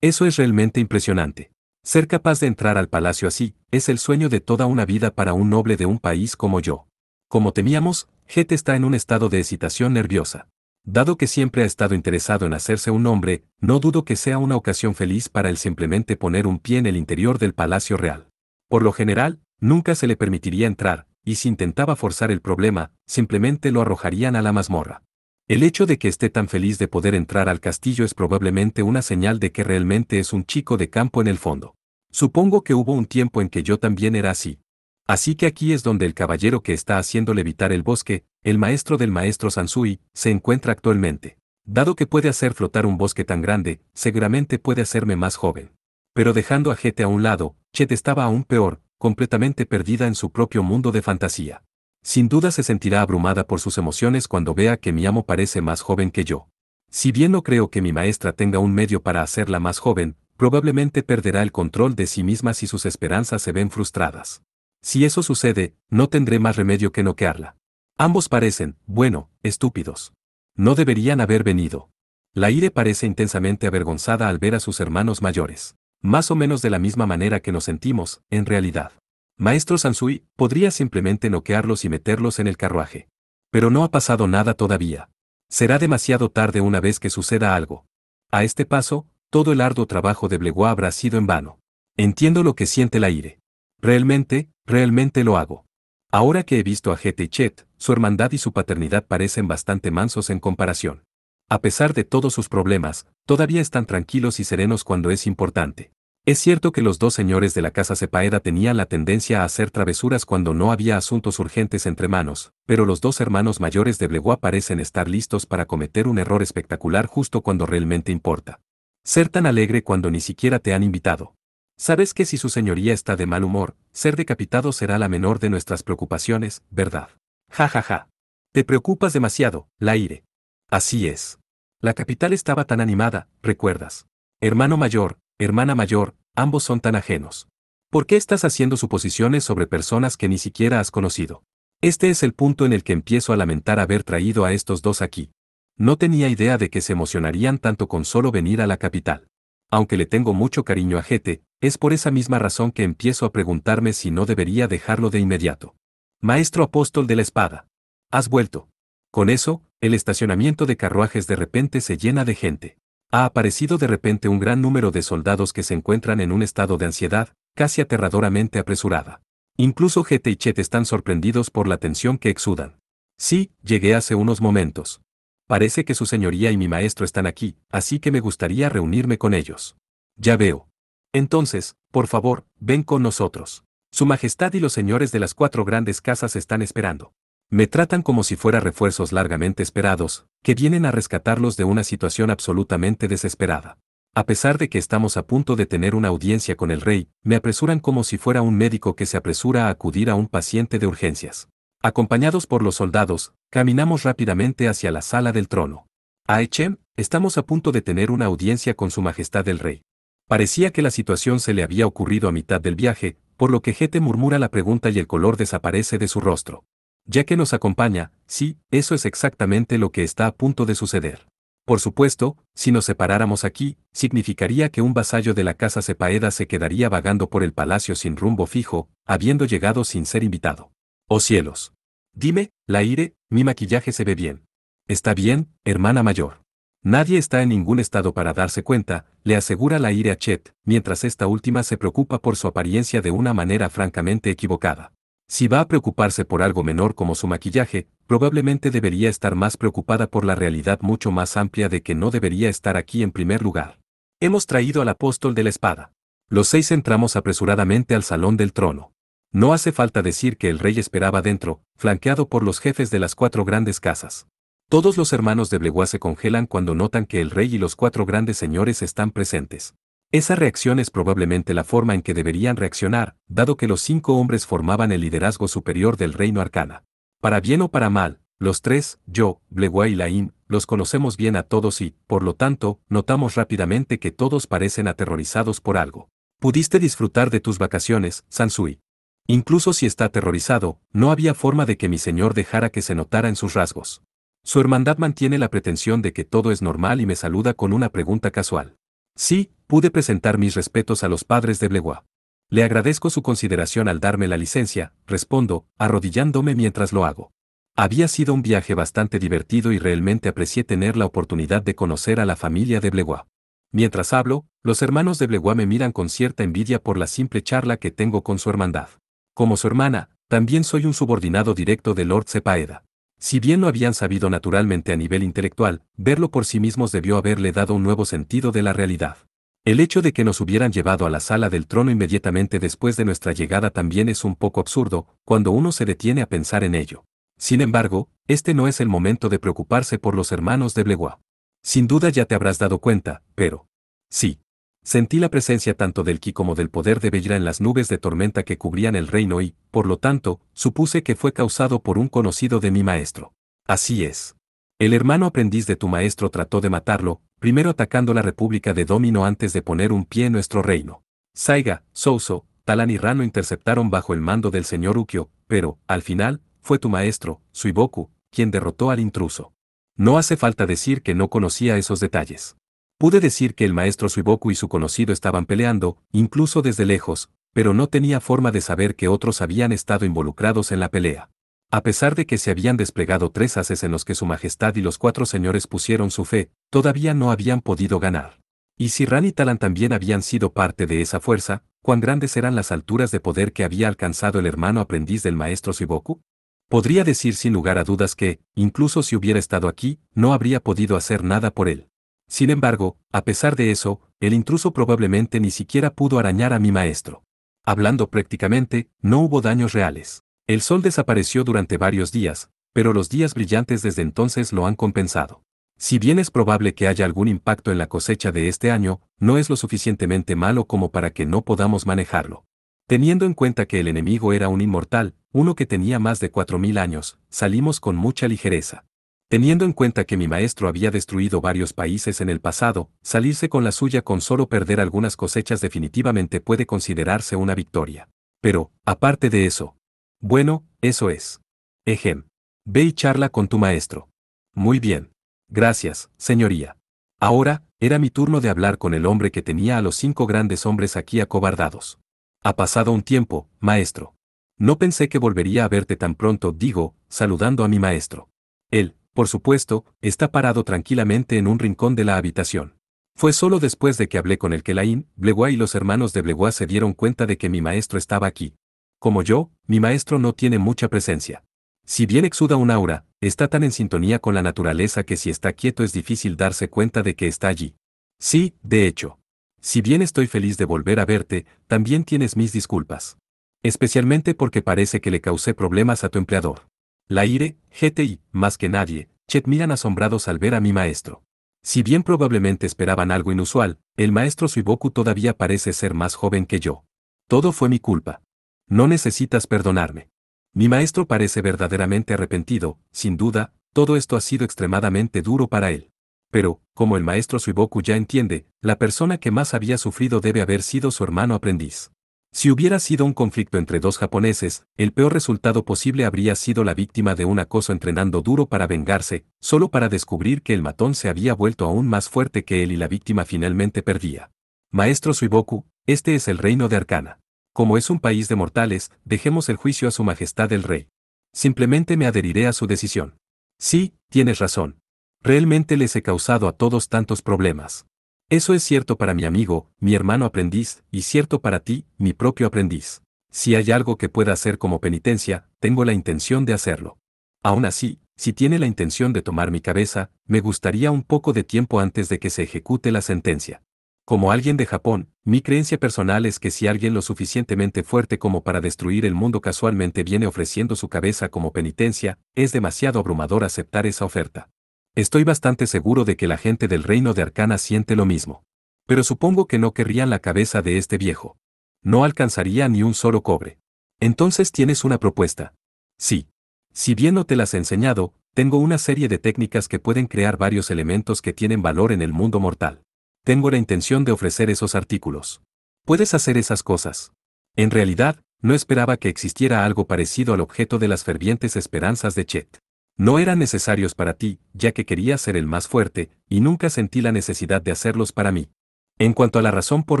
Eso es realmente impresionante. Ser capaz de entrar al palacio así, es el sueño de toda una vida para un noble de un país como yo. Como temíamos, Gete está en un estado de excitación nerviosa. Dado que siempre ha estado interesado en hacerse un nombre, no dudo que sea una ocasión feliz para él simplemente poner un pie en el interior del Palacio Real. Por lo general, nunca se le permitiría entrar, y si intentaba forzar el problema, simplemente lo arrojarían a la mazmorra. El hecho de que esté tan feliz de poder entrar al castillo es probablemente una señal de que realmente es un chico de campo en el fondo. Supongo que hubo un tiempo en que yo también era así. Así que aquí es donde el caballero que está haciendo levitar el bosque, el maestro del maestro Sansui, se encuentra actualmente. Dado que puede hacer flotar un bosque tan grande, seguramente puede hacerme más joven. Pero dejando a Gete a un lado, Chet estaba aún peor, completamente perdida en su propio mundo de fantasía. Sin duda se sentirá abrumada por sus emociones cuando vea que mi amo parece más joven que yo. Si bien no creo que mi maestra tenga un medio para hacerla más joven, probablemente perderá el control de sí misma si sus esperanzas se ven frustradas. Si eso sucede, no tendré más remedio que noquearla. Ambos parecen, bueno, estúpidos. No deberían haber venido. Laire parece intensamente avergonzada al ver a sus hermanos mayores. Más o menos de la misma manera que nos sentimos, en realidad. Maestro Sansui, podría simplemente noquearlos y meterlos en el carruaje. Pero no ha pasado nada todavía. Será demasiado tarde una vez que suceda algo. A este paso, todo el arduo trabajo de Blewa habrá sido en vano. Entiendo lo que siente Laire. Realmente lo hago. Ahora que he visto a Gete y Chet, su hermandad y su paternidad parecen bastante mansos en comparación. A pesar de todos sus problemas, todavía están tranquilos y serenos cuando es importante. Es cierto que los dos señores de la casa Sepaeda tenían la tendencia a hacer travesuras cuando no había asuntos urgentes entre manos, pero los dos hermanos mayores de Blewa parecen estar listos para cometer un error espectacular justo cuando realmente importa. Ser tan alegre cuando ni siquiera te han invitado. Sabes que si su señoría está de mal humor, ser decapitado será la menor de nuestras preocupaciones, ¿verdad? Ja ja ja. Te preocupas demasiado, Laire. Así es. La capital estaba tan animada, ¿recuerdas? Hermano mayor, hermana mayor, ambos son tan ajenos. ¿Por qué estás haciendo suposiciones sobre personas que ni siquiera has conocido? Este es el punto en el que empiezo a lamentar haber traído a estos dos aquí. No tenía idea de que se emocionarían tanto con solo venir a la capital. Aunque le tengo mucho cariño a Gete, es por esa misma razón que empiezo a preguntarme si no debería dejarlo de inmediato. Maestro apóstol de la espada. Has vuelto. Con eso, el estacionamiento de carruajes de repente se llena de gente. Ha aparecido de repente un gran número de soldados que se encuentran en un estado de ansiedad, casi aterradoramente apresurada. Incluso Gete y Chet están sorprendidos por la tensión que exudan. Sí, llegué hace unos momentos. Parece que su señoría y mi maestro están aquí, así que me gustaría reunirme con ellos. Ya veo. Entonces, por favor, ven con nosotros. Su Majestad y los señores de las 4 grandes casas están esperando. Me tratan como si fuera refuerzos largamente esperados, que vienen a rescatarlos de una situación absolutamente desesperada. A pesar de que estamos a punto de tener una audiencia con el rey, me apresuran como si fuera un médico que se apresura a acudir a un paciente de urgencias. Acompañados por los soldados, caminamos rápidamente hacia la sala del trono. Aechem, estamos a punto de tener una audiencia con su majestad el rey. Parecía que la situación se le había ocurrido a mitad del viaje, por lo que Gete murmura la pregunta y el color desaparece de su rostro. Ya que nos acompaña, sí, eso es exactamente lo que está a punto de suceder. Por supuesto, si nos separáramos aquí, significaría que un vasallo de la casa Sepaeda se quedaría vagando por el palacio sin rumbo fijo, habiendo llegado sin ser invitado. ¡Oh cielos! Dime, Laire, mi maquillaje se ve bien. Está bien, hermana mayor. Nadie está en ningún estado para darse cuenta, le asegura Laire a Chet, mientras esta última se preocupa por su apariencia de una manera francamente equivocada. Si va a preocuparse por algo menor como su maquillaje, probablemente debería estar más preocupada por la realidad mucho más amplia de que no debería estar aquí en primer lugar. Hemos traído al apóstol de la espada. Los 6 entramos apresuradamente al salón del trono. No hace falta decir que el rey esperaba dentro, flanqueado por los jefes de las 4 grandes casas. Todos los hermanos de Bleguá se congelan cuando notan que el rey y los 4 grandes señores están presentes. Esa reacción es probablemente la forma en que deberían reaccionar, dado que los 5 hombres formaban el liderazgo superior del reino Arcana. Para bien o para mal, los 3, yo, Bleguá y Laín, los conocemos bien a todos y, por lo tanto, notamos rápidamente que todos parecen aterrorizados por algo. Pudiste disfrutar de tus vacaciones, Sansui. Incluso si está aterrorizado, no había forma de que mi señor dejara que se notara en sus rasgos. Su hermandad mantiene la pretensión de que todo es normal y me saluda con una pregunta casual. Sí, pude presentar mis respetos a los padres de Bleguá. Le agradezco su consideración al darme la licencia, respondo, arrodillándome mientras lo hago. Había sido un viaje bastante divertido y realmente aprecié tener la oportunidad de conocer a la familia de Bleguá. Mientras hablo, los hermanos de Bleguá me miran con cierta envidia por la simple charla que tengo con su hermandad. Como su hermana, también soy un subordinado directo de Lord Sepaeda. Si bien lo habían sabido naturalmente a nivel intelectual, verlo por sí mismos debió haberle dado un nuevo sentido de la realidad. El hecho de que nos hubieran llevado a la sala del trono inmediatamente después de nuestra llegada también es un poco absurdo, cuando uno se detiene a pensar en ello. Sin embargo, este no es el momento de preocuparse por los hermanos de Bleguá. Sin duda ya te habrás dado cuenta, pero... sí. Sentí la presencia tanto del ki como del poder de Beyra en las nubes de tormenta que cubrían el reino y, por lo tanto, supuse que fue causado por un conocido de mi maestro. Así es. El hermano aprendiz de tu maestro trató de matarlo, primero atacando la República de Domino antes de poner un pie en nuestro reino. Saiga, Souso, Talan y Rano interceptaron bajo el mando del señor Ukyo, pero, al final, fue tu maestro, Suiboku, quien derrotó al intruso. No hace falta decir que no conocía esos detalles. Pude decir que el maestro Suiboku y su conocido estaban peleando, incluso desde lejos, pero no tenía forma de saber que otros habían estado involucrados en la pelea. A pesar de que se habían desplegado 3 haces en los que su majestad y los 4 señores pusieron su fe, todavía no habían podido ganar. Y si Ran y Talan también habían sido parte de esa fuerza, ¿cuán grandes eran las alturas de poder que había alcanzado el hermano aprendiz del maestro Suiboku? Podría decir sin lugar a dudas que, incluso si hubiera estado aquí, no habría podido hacer nada por él. Sin embargo, a pesar de eso, el intruso probablemente ni siquiera pudo arañar a mi maestro. Hablando prácticamente, no hubo daños reales. El sol desapareció durante varios días, pero los días brillantes desde entonces lo han compensado. Si bien es probable que haya algún impacto en la cosecha de este año, no es lo suficientemente malo como para que no podamos manejarlo. Teniendo en cuenta que el enemigo era un inmortal, uno que tenía más de 4000 años, salimos con mucha ligereza. Teniendo en cuenta que mi maestro había destruido varios países en el pasado, salirse con la suya con solo perder algunas cosechas definitivamente puede considerarse una victoria. Pero, aparte de eso. Bueno, eso es. Ejem. Ve y charla con tu maestro. Muy bien. Gracias, señoría. Ahora, era mi turno de hablar con el hombre que tenía a los 5 grandes hombres aquí acobardados. Ha pasado un tiempo, maestro. No pensé que volvería a verte tan pronto, digo, saludando a mi maestro. Él, por supuesto, está parado tranquilamente en un rincón de la habitación. Fue solo después de que hablé con el Kelaín, Bleguá y los hermanos de Bleguá se dieron cuenta de que mi maestro estaba aquí. Como yo, mi maestro no tiene mucha presencia. Si bien exuda un aura, está tan en sintonía con la naturaleza que si está quieto es difícil darse cuenta de que está allí. Sí, de hecho. Si bien estoy feliz de volver a verte, también tienes mis disculpas. Especialmente porque parece que le causé problemas a tu empleador. Laire, GTI, más que nadie, Chet miran asombrados al ver a mi maestro. Si bien probablemente esperaban algo inusual, el maestro Suiboku todavía parece ser más joven que yo. Todo fue mi culpa. No necesitas perdonarme. Mi maestro parece verdaderamente arrepentido, sin duda, todo esto ha sido extremadamente duro para él. Pero, como el maestro Suiboku ya entiende, la persona que más había sufrido debe haber sido su hermano aprendiz. Si hubiera sido un conflicto entre 2 japoneses, el peor resultado posible habría sido la víctima de un acoso entrenando duro para vengarse, solo para descubrir que el matón se había vuelto aún más fuerte que él y la víctima finalmente perdía. Maestro Suiboku, este es el reino de Arcana. Como es un país de mortales, dejemos el juicio a su majestad el rey. Simplemente me adheriré a su decisión. Sí, tienes razón. Realmente les he causado a todos tantos problemas. Eso es cierto para mi amigo, mi hermano aprendiz, y cierto para ti, mi propio aprendiz. Si hay algo que pueda hacer como penitencia, tengo la intención de hacerlo. Aún así, si tiene la intención de tomar mi cabeza, me gustaría un poco de tiempo antes de que se ejecute la sentencia. Como alguien de Japón, mi creencia personal es que si alguien lo suficientemente fuerte como para destruir el mundo casualmente viene ofreciendo su cabeza como penitencia, es demasiado abrumador aceptar esa oferta. Estoy bastante seguro de que la gente del reino de Arcana siente lo mismo. Pero supongo que no querrían la cabeza de este viejo. No alcanzaría ni un solo cobre. Entonces tienes una propuesta. Sí. Si bien no te las he enseñado, tengo una serie de técnicas que pueden crear varios elementos que tienen valor en el mundo mortal. Tengo la intención de ofrecer esos artículos. Puedes hacer esas cosas. En realidad, no esperaba que existiera algo parecido al objeto de las fervientes esperanzas de Chet. No eran necesarios para ti, ya que querías ser el más fuerte, y nunca sentí la necesidad de hacerlos para mí. En cuanto a la razón por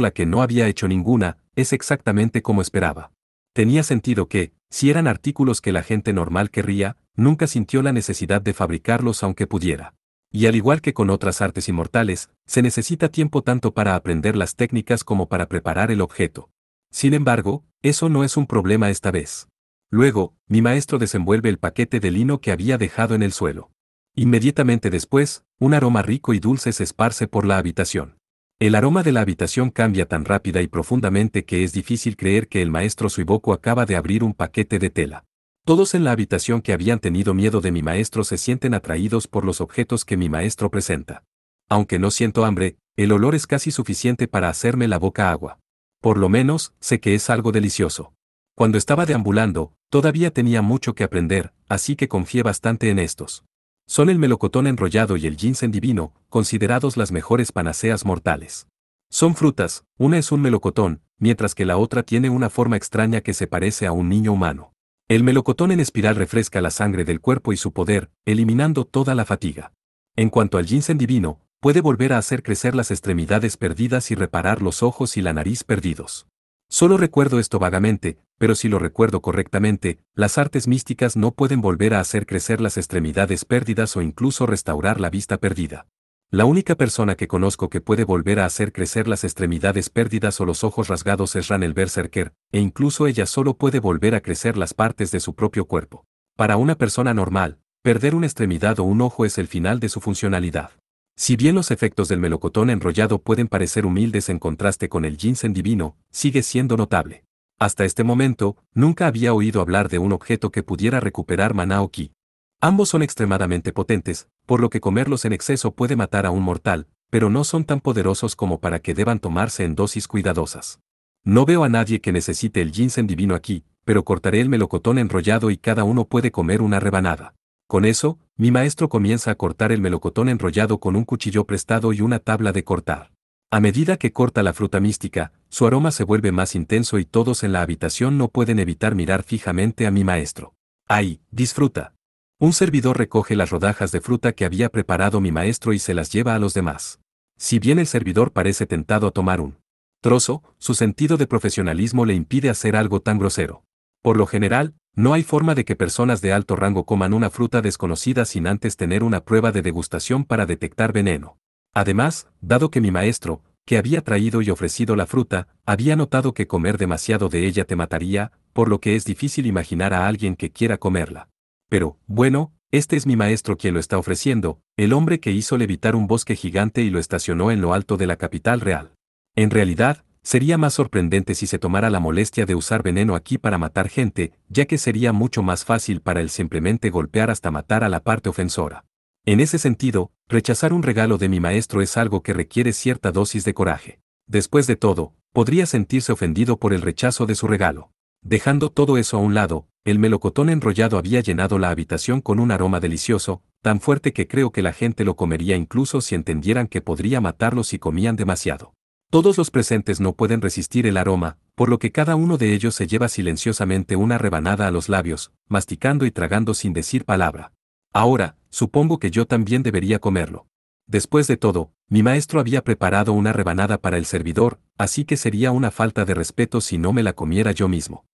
la que no había hecho ninguna, es exactamente como esperaba. Tenía sentido que, si eran artículos que la gente normal querría, nunca sintió la necesidad de fabricarlos aunque pudiera. Y al igual que con otras artes inmortales, se necesita tiempo tanto para aprender las técnicas como para preparar el objeto. Sin embargo, eso no es un problema esta vez. Luego, mi maestro desenvuelve el paquete de lino que había dejado en el suelo. Inmediatamente después, un aroma rico y dulce se esparce por la habitación. El aroma de la habitación cambia tan rápida y profundamente que es difícil creer que el maestro Suiboku acaba de abrir un paquete de tela. Todos en la habitación que habían tenido miedo de mi maestro se sienten atraídos por los objetos que mi maestro presenta. Aunque no siento hambre, el olor es casi suficiente para hacerme la boca agua. Por lo menos, sé que es algo delicioso. Cuando estaba deambulando, todavía tenía mucho que aprender, así que confié bastante en estos. Son el melocotón enrollado y el ginseng divino, considerados las mejores panaceas mortales. Son frutas, una es un melocotón, mientras que la otra tiene una forma extraña que se parece a un niño humano. El melocotón en espiral refresca la sangre del cuerpo y su poder, eliminando toda la fatiga. En cuanto al ginseng divino, puede volver a hacer crecer las extremidades perdidas y reparar los ojos y la nariz perdidos. Solo recuerdo esto vagamente, pero si lo recuerdo correctamente, las artes místicas no pueden volver a hacer crecer las extremidades perdidas o incluso restaurar la vista perdida. La única persona que conozco que puede volver a hacer crecer las extremidades perdidas o los ojos rasgados es Ran el Berserker, e incluso ella solo puede volver a crecer las partes de su propio cuerpo. Para una persona normal, perder una extremidad o un ojo es el final de su funcionalidad. Si bien los efectos del melocotón enrollado pueden parecer humildes en contraste con el ginseng divino, sigue siendo notable. Hasta este momento, nunca había oído hablar de un objeto que pudiera recuperar maná o ki. Ambos son extremadamente potentes, por lo que comerlos en exceso puede matar a un mortal, pero no son tan poderosos como para que deban tomarse en dosis cuidadosas. No veo a nadie que necesite el ginseng divino aquí, pero cortaré el melocotón enrollado y cada uno puede comer una rebanada. Con eso, mi maestro comienza a cortar el melocotón enrollado con un cuchillo prestado y una tabla de cortar. A medida que corta la fruta mística, su aroma se vuelve más intenso y todos en la habitación no pueden evitar mirar fijamente a mi maestro. ¡Ay, disfruta! Un servidor recoge las rodajas de fruta que había preparado mi maestro y se las lleva a los demás. Si bien el servidor parece tentado a tomar un trozo, su sentido de profesionalismo le impide hacer algo tan grosero. Por lo general, no hay forma de que personas de alto rango coman una fruta desconocida sin antes tener una prueba de degustación para detectar veneno. Además, dado que mi maestro, que había traído y ofrecido la fruta, había notado que comer demasiado de ella te mataría, por lo que es difícil imaginar a alguien que quiera comerla. Pero, bueno, este es mi maestro quien lo está ofreciendo, el hombre que hizo levitar un bosque gigante y lo estacionó en lo alto de la capital real. En realidad, sería más sorprendente si se tomara la molestia de usar veneno aquí para matar gente, ya que sería mucho más fácil para él simplemente golpear hasta matar a la parte ofensora. En ese sentido, rechazar un regalo de mi maestro es algo que requiere cierta dosis de coraje. Después de todo, podría sentirse ofendido por el rechazo de su regalo. Dejando todo eso a un lado, el melocotón enrollado había llenado la habitación con un aroma delicioso, tan fuerte que creo que la gente lo comería incluso si entendieran que podría matarlos si comían demasiado. Todos los presentes no pueden resistir el aroma, por lo que cada uno de ellos se lleva silenciosamente una rebanada a los labios, masticando y tragando sin decir palabra. Ahora, supongo que yo también debería comerlo. Después de todo, mi maestro había preparado una rebanada para el servidor, así que sería una falta de respeto si no me la comiera yo mismo.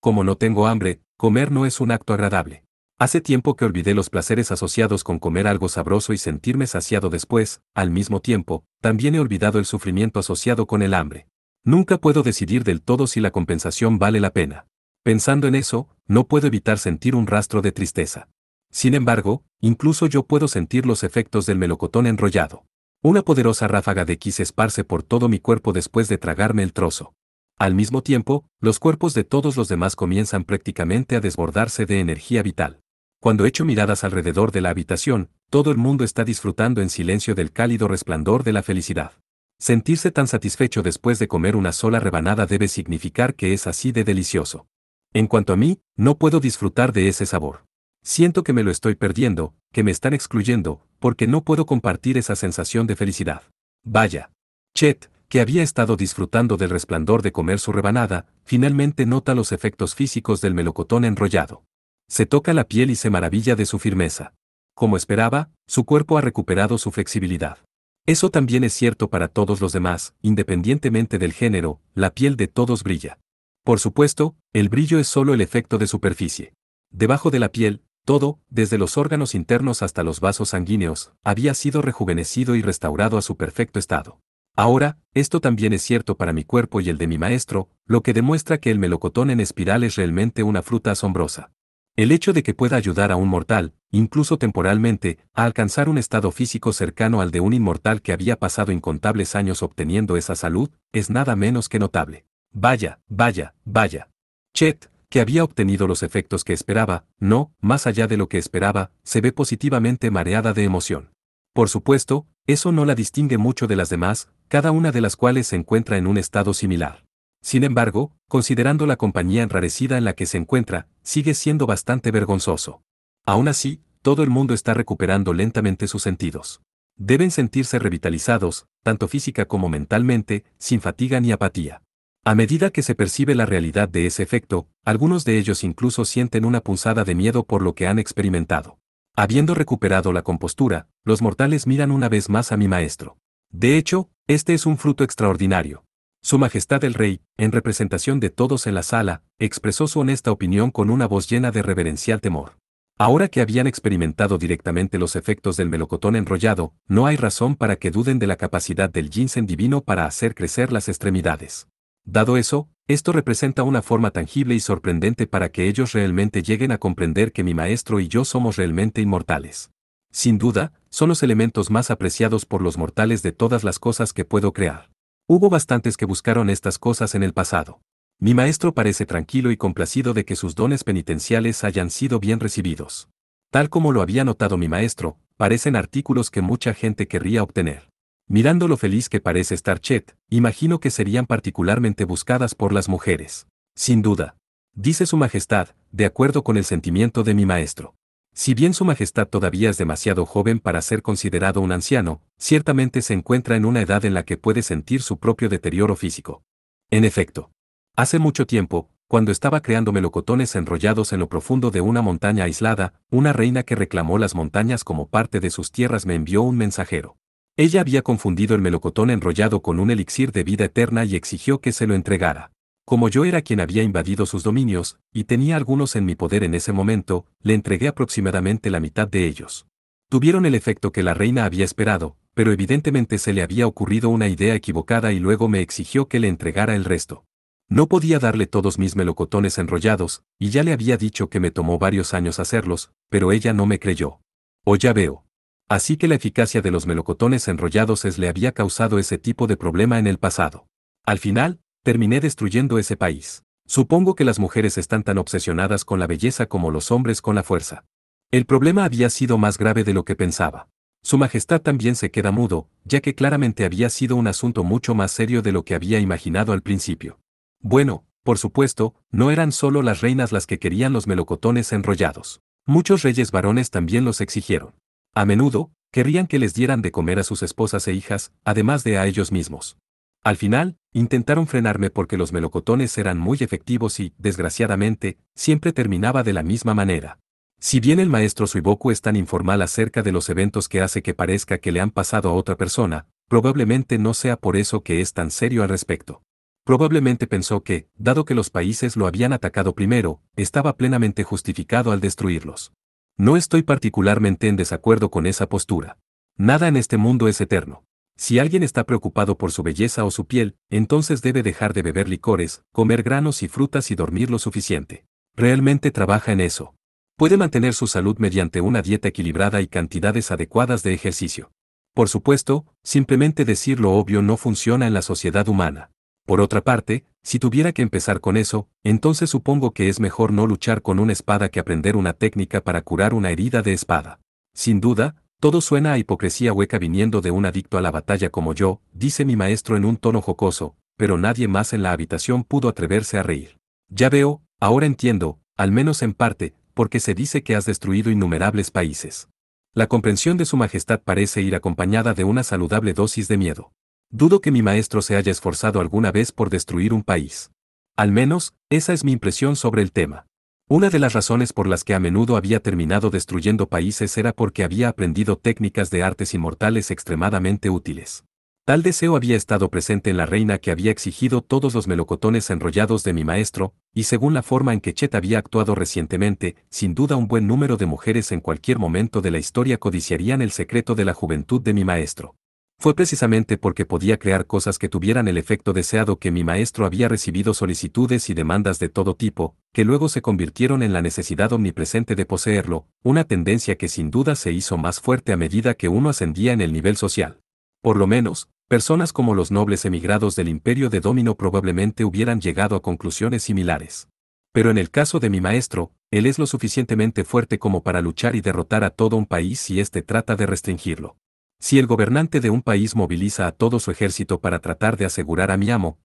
Como no tengo hambre, comer no es un acto agradable. Hace tiempo que olvidé los placeres asociados con comer algo sabroso y sentirme saciado después, al mismo tiempo, también he olvidado el sufrimiento asociado con el hambre. Nunca puedo decidir del todo si la compensación vale la pena. Pensando en eso, no puedo evitar sentir un rastro de tristeza. Sin embargo, incluso yo puedo sentir los efectos del melocotón enrollado. Una poderosa ráfaga de ki se esparce por todo mi cuerpo después de tragarme el trozo. Al mismo tiempo, los cuerpos de todos los demás comienzan prácticamente a desbordarse de energía vital. Cuando echo miradas alrededor de la habitación, todo el mundo está disfrutando en silencio del cálido resplandor de la felicidad. Sentirse tan satisfecho después de comer una sola rebanada debe significar que es así de delicioso. En cuanto a mí, no puedo disfrutar de ese sabor. Siento que me lo estoy perdiendo, que me están excluyendo, porque no puedo compartir esa sensación de felicidad. Vaya. Chet, que había estado disfrutando del resplandor de comer su rebanada, finalmente nota los efectos físicos del melocotón enrollado. Se toca la piel y se maravilla de su firmeza. Como esperaba, su cuerpo ha recuperado su flexibilidad. Eso también es cierto para todos los demás, independientemente del género, la piel de todos brilla. Por supuesto, el brillo es solo el efecto de superficie. Debajo de la piel, todo, desde los órganos internos hasta los vasos sanguíneos, había sido rejuvenecido y restaurado a su perfecto estado. Ahora, esto también es cierto para mi cuerpo y el de mi maestro, lo que demuestra que el melocotón en espiral es realmente una fruta asombrosa. El hecho de que pueda ayudar a un mortal, incluso temporalmente, a alcanzar un estado físico cercano al de un inmortal que había pasado incontables años obteniendo esa salud, es nada menos que notable. Vaya, vaya, vaya. Chet, que había obtenido los efectos que esperaba, no, más allá de lo que esperaba, se ve positivamente mareada de emoción. Por supuesto, eso no la distingue mucho de las demás, cada una de las cuales se encuentra en un estado similar. Sin embargo, considerando la compañía enrarecida en la que se encuentra, sigue siendo bastante vergonzoso. Aún así, todo el mundo está recuperando lentamente sus sentidos. Deben sentirse revitalizados, tanto física como mentalmente, sin fatiga ni apatía. A medida que se percibe la realidad de ese efecto, algunos de ellos incluso sienten una punzada de miedo por lo que han experimentado. Habiendo recuperado la compostura, los mortales miran una vez más a mi maestro. De hecho, este es un fruto extraordinario. Su Majestad el Rey, en representación de todos en la sala, expresó su honesta opinión con una voz llena de reverencial temor. Ahora que habían experimentado directamente los efectos del melocotón enrollado, no hay razón para que duden de la capacidad del ginseng divino para hacer crecer las extremidades. Dado eso, esto representa una forma tangible y sorprendente para que ellos realmente lleguen a comprender que mi maestro y yo somos realmente inmortales. Sin duda, son los elementos más apreciados por los mortales de todas las cosas que puedo crear. Hubo bastantes que buscaron estas cosas en el pasado. Mi maestro parece tranquilo y complacido de que sus dones penitenciales hayan sido bien recibidos. Tal como lo había notado mi maestro, parecen artículos que mucha gente querría obtener. Mirando lo feliz que parece estar Chet, imagino que serían particularmente buscadas por las mujeres. Sin duda. Dice Su Majestad, de acuerdo con el sentimiento de mi maestro. Si bien Su Majestad todavía es demasiado joven para ser considerado un anciano, ciertamente se encuentra en una edad en la que puede sentir su propio deterioro físico. En efecto. Hace mucho tiempo, cuando estaba creando melocotones enrollados en lo profundo de una montaña aislada, una reina que reclamó las montañas como parte de sus tierras me envió un mensajero. Ella había confundido el melocotón enrollado con un elixir de vida eterna y exigió que se lo entregara. Como yo era quien había invadido sus dominios, y tenía algunos en mi poder en ese momento, le entregué aproximadamente la mitad de ellos. Tuvieron el efecto que la reina había esperado, pero evidentemente se le había ocurrido una idea equivocada y luego me exigió que le entregara el resto. No podía darle todos mis melocotones enrollados, y ya le había dicho que me tomó varios años hacerlos, pero ella no me creyó. O ya veo. Así que la eficacia de los melocotones enrollados le había causado ese tipo de problema en el pasado. Al final, terminé destruyendo ese país. Supongo que las mujeres están tan obsesionadas con la belleza como los hombres con la fuerza. El problema había sido más grave de lo que pensaba. Su Majestad también se queda mudo, ya que claramente había sido un asunto mucho más serio de lo que había imaginado al principio. Bueno, por supuesto, no eran solo las reinas las que querían los melocotones enrollados. Muchos reyes varones también los exigieron. A menudo, querrían que les dieran de comer a sus esposas e hijas, además de a ellos mismos. Al final, intentaron frenarme porque los melocotones eran muy efectivos y, desgraciadamente, siempre terminaba de la misma manera. Si bien el maestro Suiboku es tan informal acerca de los eventos que hace que parezca que le han pasado a otra persona, probablemente no sea por eso que es tan serio al respecto. Probablemente pensó que, dado que los países lo habían atacado primero, estaba plenamente justificado al destruirlos. No estoy particularmente en desacuerdo con esa postura. Nada en este mundo es eterno. Si alguien está preocupado por su belleza o su piel, entonces debe dejar de beber licores, comer granos y frutas y dormir lo suficiente. Realmente trabaja en eso. Puede mantener su salud mediante una dieta equilibrada y cantidades adecuadas de ejercicio. Por supuesto, simplemente decir lo obvio no funciona en la sociedad humana. Por otra parte, si tuviera que empezar con eso, entonces supongo que es mejor no luchar con una espada que aprender una técnica para curar una herida de espada. Sin duda, todo suena a hipocresía hueca viniendo de un adicto a la batalla como yo, dice mi maestro en un tono jocoso, pero nadie más en la habitación pudo atreverse a reír. Ya veo, ahora entiendo, al menos en parte, porque se dice que has destruido innumerables países. La comprensión de su majestad parece ir acompañada de una saludable dosis de miedo. Dudo que mi maestro se haya esforzado alguna vez por destruir un país. Al menos, esa es mi impresión sobre el tema. Una de las razones por las que a menudo había terminado destruyendo países era porque había aprendido técnicas de artes inmortales extremadamente útiles. Tal deseo había estado presente en la reina que había exigido todos los melocotones enrollados de mi maestro, y según la forma en que Chet había actuado recientemente, sin duda un buen número de mujeres en cualquier momento de la historia codiciarían el secreto de la juventud de mi maestro. Fue precisamente porque podía crear cosas que tuvieran el efecto deseado que mi maestro había recibido solicitudes y demandas de todo tipo, que luego se convirtieron en la necesidad omnipresente de poseerlo, una tendencia que sin duda se hizo más fuerte a medida que uno ascendía en el nivel social. Por lo menos, personas como los nobles emigrados del imperio de Domino probablemente hubieran llegado a conclusiones similares. Pero en el caso de mi maestro, él es lo suficientemente fuerte como para luchar y derrotar a todo un país si éste trata de restringirlo. Si el gobernante de un país moviliza a todo su ejército para tratar de asegurar a mi amo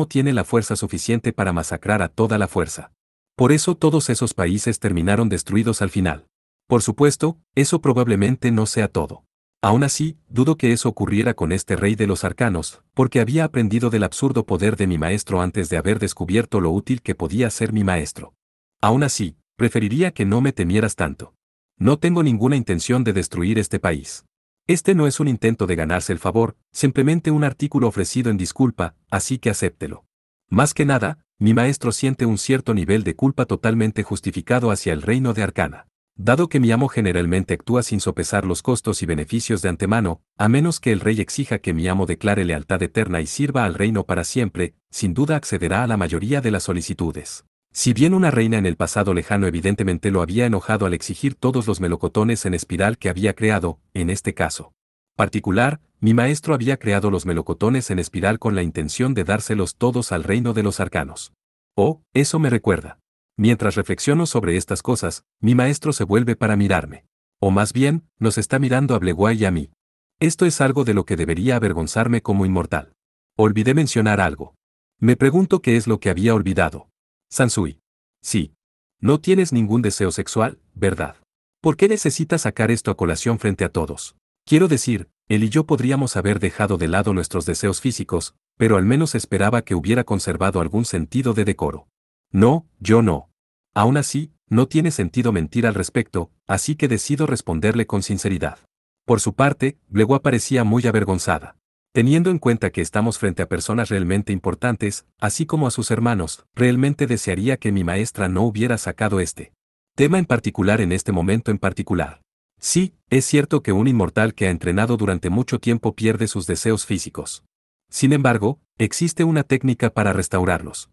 tiene la fuerza suficiente para masacrar a toda la fuerza. Por eso todos esos países terminaron destruidos al final. Por supuesto, eso probablemente no sea todo. Aún así, dudo que eso ocurriera con este rey de los arcanos, porque había aprendido del absurdo poder de mi maestro antes de haber descubierto lo útil que podía ser mi maestro. Aún así, preferiría que no me temieras tanto. No tengo ninguna intención de destruir este país. Este no es un intento de ganarse el favor, simplemente un artículo ofrecido en disculpa, así que acéptelo. Más que nada, mi maestro siente un cierto nivel de culpa totalmente justificado hacia el reino de Arcana. Dado que mi amo generalmente actúa sin sopesar los costos y beneficios de antemano, a menos que el rey exija que mi amo declare lealtad eterna y sirva al reino para siempre, sin duda accederá a la mayoría de las solicitudes. Si bien una reina en el pasado lejano evidentemente lo había enojado al exigir todos los melocotones en espiral que había creado, en este caso particular, mi maestro había creado los melocotones en espiral con la intención de dárselos todos al reino de los arcanos. Oh, eso me recuerda. Mientras reflexiono sobre estas cosas, mi maestro se vuelve para mirarme. O más bien, nos está mirando a Bleguay y a mí. Esto es algo de lo que debería avergonzarme como inmortal. Olvidé mencionar algo. Me pregunto qué es lo que había olvidado. Sansui. Sí. No tienes ningún deseo sexual, ¿verdad? ¿Por qué necesitas sacar esto a colación frente a todos? Quiero decir, él y yo podríamos haber dejado de lado nuestros deseos físicos, pero al menos esperaba que hubiera conservado algún sentido de decoro. No, yo no. Aún así, no tiene sentido mentir al respecto, así que decido responderle con sinceridad. Por su parte, Blewa parecía muy avergonzada. Teniendo en cuenta que estamos frente a personas realmente importantes, así como a sus hermanos, realmente desearía que mi maestra no hubiera sacado este tema en particular en este momento en particular. Sí, es cierto que un inmortal que ha entrenado durante mucho tiempo pierde sus deseos físicos. Sin embargo, existe una técnica para restaurarlos.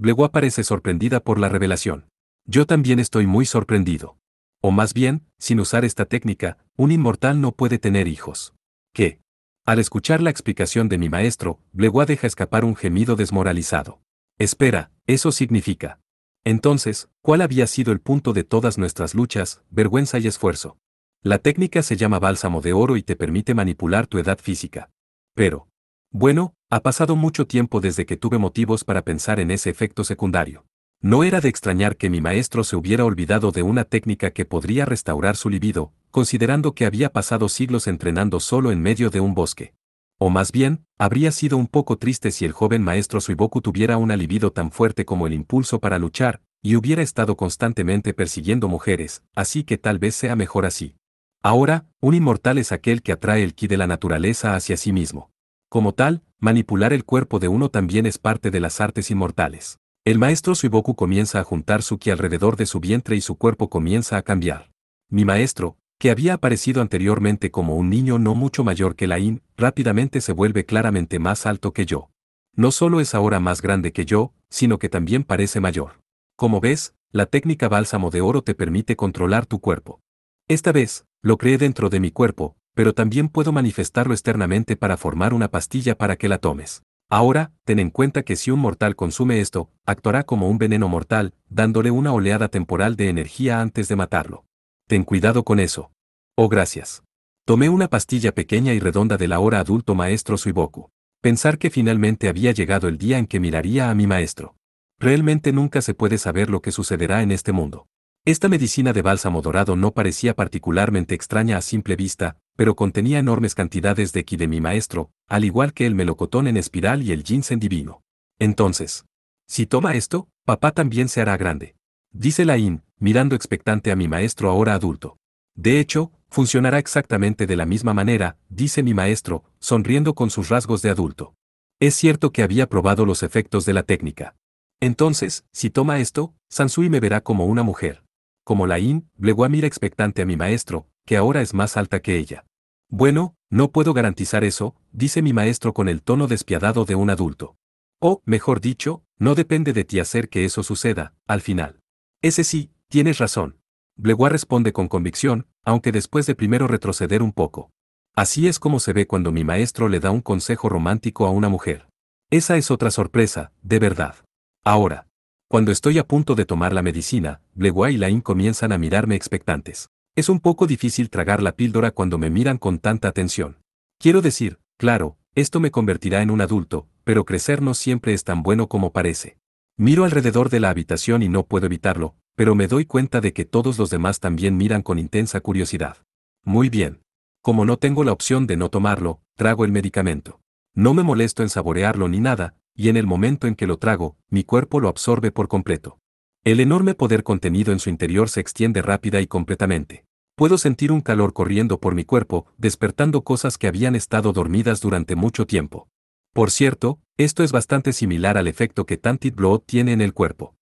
Blewa parece sorprendida por la revelación. Yo también estoy muy sorprendido. O más bien, sin usar esta técnica, un inmortal no puede tener hijos. ¿Qué? Al escuchar la explicación de mi maestro, Blewa deja escapar un gemido desmoralizado. Espera, eso significa. Entonces, ¿cuál había sido el punto de todas nuestras luchas, vergüenza y esfuerzo? La técnica se llama bálsamo de oro y te permite manipular tu edad física. Pero, bueno, ha pasado mucho tiempo desde que tuve motivos para pensar en ese efecto secundario. No era de extrañar que mi maestro se hubiera olvidado de una técnica que podría restaurar su libido, considerando que había pasado siglos entrenando solo en medio de un bosque. O más bien, habría sido un poco triste si el joven maestro Suiboku tuviera una libido tan fuerte como el impulso para luchar, y hubiera estado constantemente persiguiendo mujeres, así que tal vez sea mejor así. Ahora, un inmortal es aquel que atrae el ki de la naturaleza hacia sí mismo. Como tal, manipular el cuerpo de uno también es parte de las artes inmortales. El maestro Suiboku comienza a juntar su ki alrededor de su vientre y su cuerpo comienza a cambiar. Mi maestro, que había aparecido anteriormente como un niño no mucho mayor que Lain, rápidamente se vuelve claramente más alto que yo. No solo es ahora más grande que yo, sino que también parece mayor. Como ves, la técnica bálsamo de oro te permite controlar tu cuerpo. Esta vez, lo creé dentro de mi cuerpo, pero también puedo manifestarlo externamente para formar una pastilla para que la tomes. Ahora, ten en cuenta que si un mortal consume esto, actuará como un veneno mortal, dándole una oleada temporal de energía antes de matarlo. Ten cuidado con eso. Oh, gracias. Tomé una pastilla pequeña y redonda del ahora adulto maestro Suiboku. Pensar que finalmente había llegado el día en que miraría a mi maestro. Realmente nunca se puede saber lo que sucederá en este mundo. Esta medicina de bálsamo dorado no parecía particularmente extraña a simple vista, pero contenía enormes cantidades de ki de mi maestro, al igual que el melocotón en espiral y el ginseng divino. Entonces, si toma esto, papá también se hará grande. Dice Lain, mirando expectante a mi maestro ahora adulto. De hecho, funcionará exactamente de la misma manera, dice mi maestro, sonriendo con sus rasgos de adulto. Es cierto que había probado los efectos de la técnica. Entonces, si toma esto, Sansui me verá como una mujer. Como Lain, Blewa mira expectante a mi maestro, que ahora es más alta que ella. Bueno, no puedo garantizar eso, dice mi maestro con el tono despiadado de un adulto. O, mejor dicho, no depende de ti hacer que eso suceda, al final. Ese sí, tienes razón. Blewa responde con convicción, aunque después de primero retroceder un poco. Así es como se ve cuando mi maestro le da un consejo romántico a una mujer. Esa es otra sorpresa, de verdad. Ahora, cuando estoy a punto de tomar la medicina, Blewa y Lain comienzan a mirarme expectantes. Es un poco difícil tragar la píldora cuando me miran con tanta atención. Quiero decir, claro, esto me convertirá en un adulto, pero crecer no siempre es tan bueno como parece. Miro alrededor de la habitación y no puedo evitarlo, pero me doy cuenta de que todos los demás también miran con intensa curiosidad. Muy bien. Como no tengo la opción de no tomarlo, trago el medicamento. No me molesto en saborearlo ni nada, y en el momento en que lo trago, mi cuerpo lo absorbe por completo. El enorme poder contenido en su interior se extiende rápida y completamente. Puedo sentir un calor corriendo por mi cuerpo, despertando cosas que habían estado dormidas durante mucho tiempo. Por cierto, esto es bastante similar al efecto que Tantit Blood tiene en el cuerpo.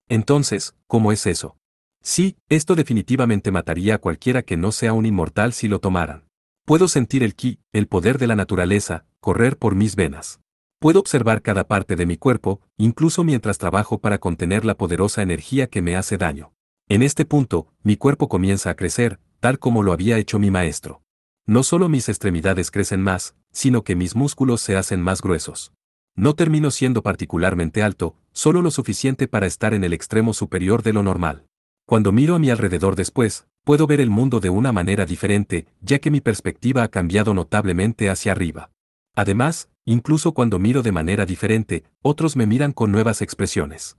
Entonces, ¿cómo es eso? Sí, esto definitivamente mataría a cualquiera que no sea un inmortal si lo tomaran. Puedo sentir el ki, el poder de la naturaleza, correr por mis venas. Puedo observar cada parte de mi cuerpo, incluso mientras trabajo para contener la poderosa energía que me hace daño. En este punto, mi cuerpo comienza a crecer, tal como lo había hecho mi maestro. No solo mis extremidades crecen más, sino que mis músculos se hacen más gruesos. No termino siendo particularmente alto, solo lo suficiente para estar en el extremo superior de lo normal. Cuando miro a mi alrededor después, puedo ver el mundo de una manera diferente, ya que mi perspectiva ha cambiado notablemente hacia arriba. Además, incluso cuando miro de manera diferente, otros me miran con nuevas expresiones.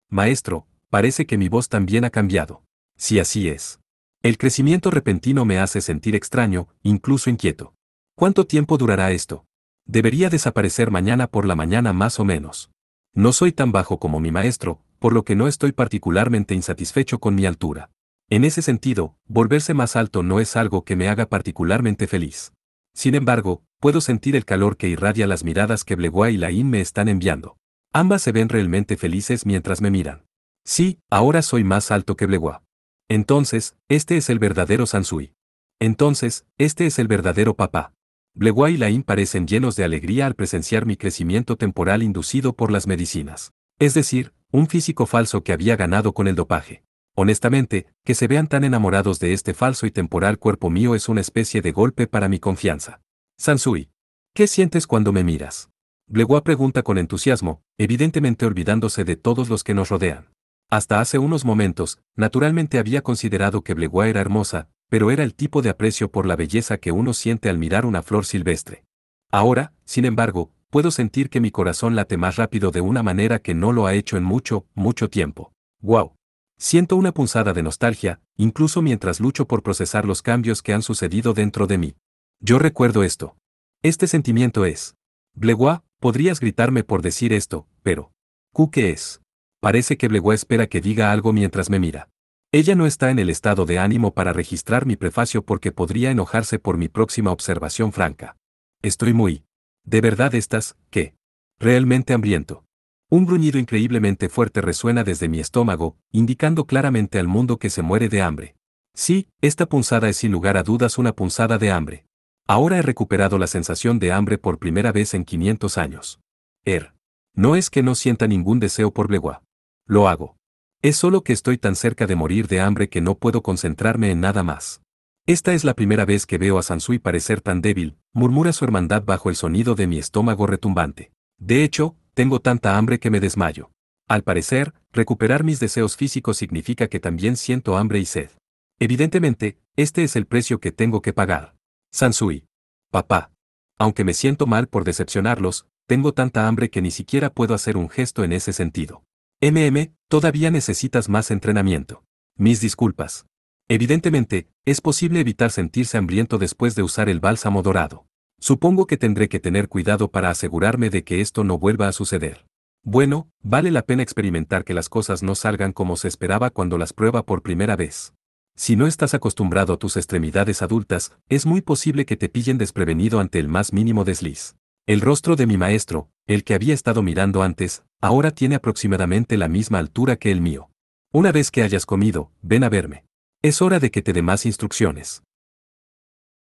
Maestro, parece que mi voz también ha cambiado. Si así es. El crecimiento repentino me hace sentir extraño, incluso inquieto. ¿Cuánto tiempo durará esto? Debería desaparecer mañana por la mañana más o menos. No soy tan bajo como mi maestro, por lo que no estoy particularmente insatisfecho con mi altura. En ese sentido, volverse más alto no es algo que me haga particularmente feliz. Sin embargo, puedo sentir el calor que irradia las miradas que Blewa y Lain me están enviando. Ambas se ven realmente felices mientras me miran. Sí, ahora soy más alto que Blewa. Entonces, este es el verdadero Sansui. Entonces, este es el verdadero papá. Blewa y Lain parecen llenos de alegría al presenciar mi crecimiento temporal inducido por las medicinas. Es decir, un físico falso que había ganado con el dopaje. Honestamente, que se vean tan enamorados de este falso y temporal cuerpo mío es una especie de golpe para mi confianza. Sansui, ¿qué sientes cuando me miras? Blewa pregunta con entusiasmo, evidentemente olvidándose de todos los que nos rodean. Hasta hace unos momentos, naturalmente había considerado que Blewa era hermosa, pero era el tipo de aprecio por la belleza que uno siente al mirar una flor silvestre. Ahora, sin embargo, puedo sentir que mi corazón late más rápido de una manera que no lo ha hecho en mucho, mucho tiempo. ¡Wow! Siento una punzada de nostalgia, incluso mientras lucho por procesar los cambios que han sucedido dentro de mí. Yo recuerdo esto. Este sentimiento es. Blewa, podrías gritarme por decir esto, pero. ¿Qué es? Parece que Blewa espera que diga algo mientras me mira. Ella no está en el estado de ánimo para registrar mi prefacio porque podría enojarse por mi próxima observación franca. Estoy muy. ¿De verdad estás, qué? Realmente hambriento. Un gruñido increíblemente fuerte resuena desde mi estómago, indicando claramente al mundo que se muere de hambre. Sí, esta punzada es sin lugar a dudas una punzada de hambre. Ahora he recuperado la sensación de hambre por primera vez en 500 años. No es que no sienta ningún deseo por Blewa. Lo hago. Es solo que estoy tan cerca de morir de hambre que no puedo concentrarme en nada más. Esta es la primera vez que veo a Sansui parecer tan débil, murmura su hermandad bajo el sonido de mi estómago retumbante. De hecho, tengo tanta hambre que me desmayo. Al parecer, recuperar mis deseos físicos significa que también siento hambre y sed. Evidentemente, este es el precio que tengo que pagar. Sansui. Papá. Aunque me siento mal por decepcionarlos, tengo tanta hambre que ni siquiera puedo hacer un gesto en ese sentido. Todavía necesitas más entrenamiento. Mis disculpas. Evidentemente, es posible evitar sentirse hambriento después de usar el bálsamo dorado. Supongo que tendré que tener cuidado para asegurarme de que esto no vuelva a suceder. Bueno, vale la pena experimentar que las cosas no salgan como se esperaba cuando las prueba por primera vez. Si no estás acostumbrado a tus extremidades adultas, es muy posible que te pillen desprevenido ante el más mínimo desliz. El rostro de mi maestro, el que había estado mirando antes, ahora tiene aproximadamente la misma altura que el mío. Una vez que hayas comido, ven a verme. Es hora de que te dé más instrucciones.